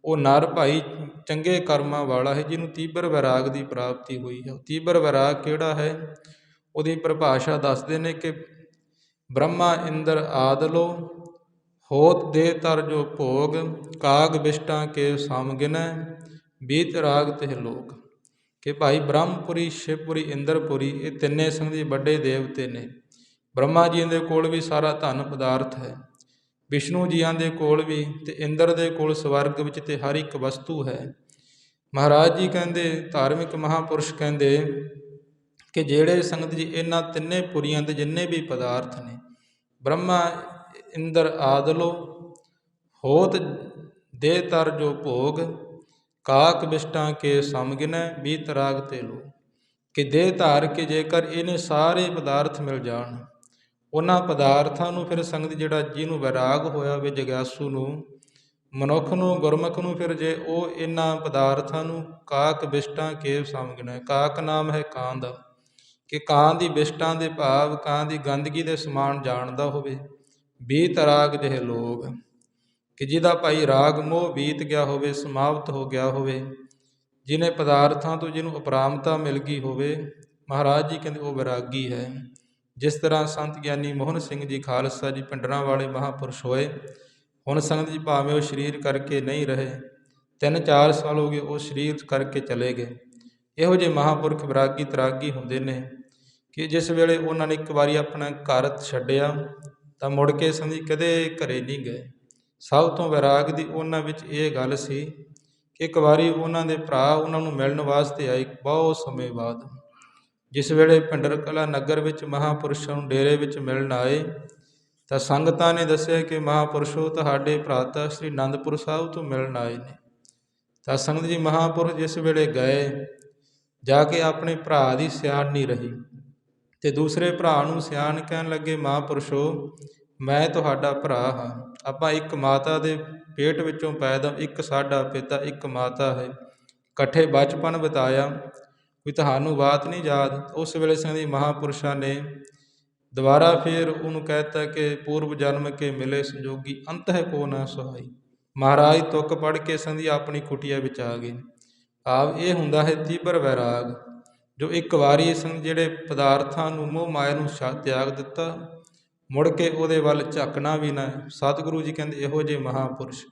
ਉਹ ਨਰ ਭਾਈ ਚੰਗੇ ਕਰਮਾਂ ਵਾਲਾ ਹੈ, ਜਿਹਨੂੰ ਤੀਬਰ ਵਿਰਾਗ ਦੀ ਪ੍ਰਾਪਤੀ ਹੋਈ ਹੈ। ਤੀਬਰ ਵਿਰਾਗ ਕਿਹੜਾ ਹੈ, ਉਹਦੀ ਪਰਿਭਾਸ਼ਾ ਦੱਸਦੇ ਨੇ ਕਿ ਬ੍ਰਹਮਾ ਇੰਦਰ ਆਦਿ ਹੋਤ ਦੇ ਤਰ ਜੋ ਭੋਗ, ਕਾਗ ਬਿਸ਼ਟਾਂ ਕੇ ਸਮ ਗਿਨੈ, ਬੀਤ ਰਾਗ ਤਿਹ ਲੋਕ। ਕਿ ਭਾਈ ਬ੍ਰਹਮਪੁਰੀ, ਸ਼ਿਵਪੁਰੀ, ਇੰਦਰਪੁਰੀ, ਇਹ ਤਿੰਨੇ ਸੰਗ ਦੇ ਵੱਡੇ ਦੇਵਤੇ ਨੇ। ਬ੍ਰਹਮਾ ਜੀ ਦੇ ਕੋਲ ਵੀ ਸਾਰਾ ਧਨ ਪਦਾਰਥ ਹੈ, ਵਿਸ਼ਨੂੰ ਜੀਆਂ ਦੇ ਕੋਲ ਵੀ, ਅਤੇ ਇੰਦਰ ਦੇ ਕੋਲ ਸਵਰਗ ਵਿੱਚ ਤੇ ਹਰ ਇੱਕ ਵਸਤੂ ਹੈ। ਮਹਾਰਾਜ ਜੀ ਕਹਿੰਦੇ, ਧਾਰਮਿਕ ਮਹਾਂਪੁਰਸ਼ ਕਹਿੰਦੇ ਕਿ ਜਿਹੜੇ ਸੰਗਤ ਜੀ ਇਹਨਾਂ ਤਿੰਨੇ ਪੁਰੀਆਂ ਦੇ ਜਿੰਨੇ ਵੀ ਪਦਾਰਥ ਨੇ, ਬ੍ਰਹਮਾ ਇੰਦਰ ਆਦਿ ਹੋਤ ਦੇ ਤਰ ਜੋ ਭੋਗ, ਕਾਕ ਬਿਸ਼ਟਾਂ ਕੇ ਸਮਗਿਨੈ ਬੀਤ ਰਾਗ ਤੇ ਲੋ। ਕਿ ਦੇਹ ਧਾਰ ਕੇ ਜੇਕਰ ਇਹਨੇ ਸਾਰੇ ਪਦਾਰਥ ਮਿਲ ਜਾਣ, ਉਹਨਾਂ ਪਦਾਰਥਾਂ ਨੂੰ ਫਿਰ ਸੰਗਤ ਜਿਹੜਾ ਜਿਹਨੂੰ ਵੈਰਾਗ ਹੋਇਆ ਵੇ ਜਗਿਆਸੂ ਨੂੰ, ਮਨੁੱਖ ਨੂੰ, ਗੁਰਮੁਖ ਨੂੰ, ਫਿਰ ਜੇ ਉਹ ਇਹਨਾਂ ਪਦਾਰਥਾਂ ਨੂੰ ਕਾਕ ਬਿਸ਼ਟਾਂ ਕੇ ਸਮਗਿਨੈ, ਕਾਕ ਨਾਮ ਹੈ ਕਾਂ ਦਾ, ਕਿ ਕਾਂ ਦੀ ਬਿਸ਼ਟਾਂ ਦੇ ਭਾਵ ਕਾਂ ਦੀ ਗੰਦਗੀ ਦੇ ਸਮਾਨ ਜਾਣਦਾ ਹੋਵੇ। ਬੀਤ ਰਾਗ ਜਿਹੇ ਲੋਕ, ਕਿ ਜਿਹਦਾ ਭਾਈ ਰਾਗ ਮੋਹ ਬੀਤ ਗਿਆ ਹੋਵੇ, ਸਮਾਪਤ ਹੋ ਗਿਆ ਹੋਵੇ, ਜਿਹਨੇ ਪਦਾਰਥਾਂ ਤੋਂ ਜਿਹਨੂੰ ਅਪਰਾਮਤਾ ਮਿਲ ਗਈ ਹੋਵੇ, ਮਹਾਰਾਜ ਜੀ ਕਹਿੰਦੇ ਉਹ ਵਿਰਾਗੀ ਹੈ। ਜਿਸ ਤਰ੍ਹਾਂ ਸੰਤ ਗਿਆਨੀ ਮੋਹਨ ਸਿੰਘ ਜੀ ਖਾਲਸਾ ਜੀ ਪਿੰਡਰਾਂ ਵਾਲੇ ਮਹਾਂਪੁਰਸ਼ ਹੋਏ, ਹੁਣ ਸੰਗਤ ਜੀ ਭਾਵੇਂ ਉਹ ਸਰੀਰ ਕਰਕੇ ਨਹੀਂ ਰਹੇ, 3-4 ਸਾਲ ਹੋ ਗਏ ਉਹ ਸਰੀਰ ਕਰਕੇ ਚਲੇ ਗਏ। ਇਹੋ ਜਿਹੇ ਮਹਾਂਪੁਰਖ ਵਿਰਾਗੀ ਤਰਾਗੀ ਹੁੰਦੇ ਨੇ ਕਿ ਜਿਸ ਵੇਲੇ ਉਹਨਾਂ ਨੇ ਇੱਕ ਵਾਰੀ ਆਪਣਾ ਘਰ ਛੱਡਿਆ ਤਾਂ ਮੁੜ ਕੇ ਸੰਗਤ ਜੀ ਕਦੇ ਘਰੇ ਨਹੀਂ ਗਏ। ਸਭ ਤੋਂ ਵਿਰਾਗ ਦੀ ਉਹਨਾਂ ਵਿੱਚ ਇਹ ਗੱਲ ਸੀ ਕਿ ਇੱਕ ਵਾਰੀ ਉਹਨਾਂ ਦੇ ਭਰਾ ਉਹਨਾਂ ਨੂੰ ਮਿਲਣ ਵਾਸਤੇ ਆਏ ਬਹੁਤ ਸਮੇਂ ਬਾਅਦ। ਜਿਸ ਵੇਲੇ ਭਿੰਡਰ ਕਲਾਂ ਨਗਰ ਵਿੱਚ ਮਹਾਂਪੁਰਸ਼ਾਂ ਨੂੰ ਡੇਰੇ ਵਿੱਚ ਮਿਲਣ ਆਏ ਤਾਂ ਸੰਗਤਾਂ ਨੇ ਦੱਸਿਆ ਕਿ ਮਹਾਂਪੁਰਸ਼ੋ ਤੁਹਾਡੇ ਭਰਾਤਾ ਸ੍ਰੀ ਅਨੰਦਪੁਰ ਸਾਹਿਬ ਤੋਂ ਮਿਲਣ ਆਏ ਨੇ। ਤਾਂ ਸੰਗਤ ਜੀ ਮਹਾਂਪੁਰਸ਼ ਜਿਸ ਵੇਲੇ ਗਏ, ਜਾ ਕੇ ਆਪਣੇ ਭਰਾ ਦੀ ਸਿਆਣ ਨਹੀਂ ਰਹੀ ਤੇ ਦੂਸਰੇ ਭਰਾ ਨੂੰ ਸਿਆਣ ਕਹਿਣ ਲੱਗੇ, ਮਹਾਂਪੁਰਸ਼ੋ ਮੈਂ ਤੁਹਾਡਾ ਭਰਾ ਹਾਂ, ਆਪਾਂ ਇੱਕ ਮਾਤਾ ਦੇ ਪੇਟ ਵਿੱਚੋਂ ਪੈਦਾ, ਇੱਕ ਸਾਡਾ ਪਿਤਾ ਇੱਕ ਮਾਤਾ ਹੈ, ਇਕੱਠੇ ਬਚਪਨ ਬਿਤਾਇਆ, ਕੋਈ ਤੁਹਾਨੂੰ ਬਾਤ ਨਹੀਂ ਯਾਦ। ਉਸ ਵੇਲੇ ਸੰਗਤ ਮਹਾਂਪੁਰਸ਼ਾਂ ਨੇ ਦੁਬਾਰਾ ਫਿਰ ਉਹਨੂੰ ਕਹਿਤਾ ਕਿ ਪੂਰਵ ਜਨਮ ਕੇ ਮਿਲੇ ਸੰਜੋਗੀ ਅੰਤ ਹੈ ਕੋ ਨਾ ਸਹਾਈ। ਮਹਾਰਾਜ ਤੁਕ ਪੜ੍ਹ ਕੇ ਸੰਧੀ ਆਪਣੀ ਕੁਟੀਆ ਵਿੱਚ ਆ ਗਏ। ਭਾਵ ਇਹ ਹੁੰਦਾ ਹੈ ਤੀਬਰ ਵੈਰਾਗ, ਜੋ ਇੱਕ ਵਾਰੀ ਜਿਹੜੇ ਪਦਾਰਥਾਂ ਨੂੰ ਮੋਹ ਮਾਇਆ ਨੂੰ ਤਿਆਗ ਦਿੱਤਾ, ਮੁੜ ਕੇ ਉਹਦੇ ਵੱਲ ਝਾਕਣਾ ਵੀ ਨਾ। ਸਤਿਗੁਰੂ ਜੀ ਕਹਿੰਦੇ ਇਹੋ ਜਿਹੇ ਮਹਾਂਪੁਰਸ਼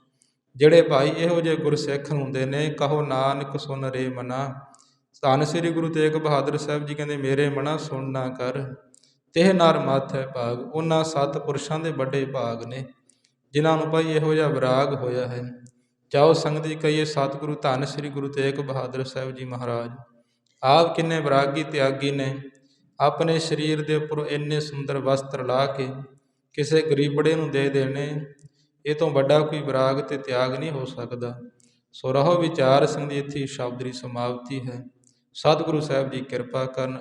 ਜਿਹੜੇ ਭਾਈ ਇਹੋ ਜਿਹੇ ਗੁਰਸਿੱਖ ਹੁੰਦੇ ਨੇ, ਕਹੋ ਨਾਨਕ ਸੁਨ ਰੇ ਮਨਾ। ਧੰਨ ਸ੍ਰੀ ਗੁਰੂ ਤੇਗ ਬਹਾਦਰ ਸਾਹਿਬ ਜੀ ਕਹਿੰਦੇ ਮੇਰੇ ਮਨਾ ਸੁਣ ਨਾ ਕਰ, ਤਿਹ ਨਰ ਮੱਥ ਹੈ ਭਾਗ। ਉਹਨਾਂ ਸਤਿਪੁਰਸ਼ਾਂ ਦੇ ਵੱਡੇ ਭਾਗ ਨੇ ਜਿਨ੍ਹਾਂ ਨੂੰ ਭਾਈ ਇਹੋ ਜਿਹਾ ਵਿਰਾਗ ਹੋਇਆ ਹੈ। ਚਾਹੋ ਸੰਗਤ ਜੀ ਕਹੀਏ ਸਤਿਗੁਰੂ ਧੰਨ ਸ੍ਰੀ ਗੁਰੂ ਤੇਗ ਬਹਾਦਰ ਸਾਹਿਬ ਜੀ ਮਹਾਰਾਜ ਆਪ ਕਿੰਨੇ ਵਿਰਾਗੀ ਤਿਆਗੀ ਨੇ। ਆਪਣੇ ਸਰੀਰ ਦੇ ਉੱਪਰ ਇੰਨੇ ਸੁੰਦਰ ਵਸਤਰ ਲਾ ਕੇ ਕਿਸੇ ਗਰੀਬੜੇ ਨੂੰ ਦੇ ਦੇਣੇ, ਇਹ ਤੋਂ ਵੱਡਾ ਕੋਈ ਵਿਰਾਗ ਤੇ ਤਿਆਗ ਨਹੀਂ ਹੋ ਸਕਦਾ। ਸੋ ਰਹੋ ਵਿਚਾਰ ਸੰਗਤ, ਇੱਥੇ ਸ਼ਬਦ ਦੀ ਸਮਾਪਤੀ ਹੈ। ਸਤਿਗੁਰੂ ਸਾਹਿਬ ਜੀ ਕਿਰਪਾ ਕਰਨ।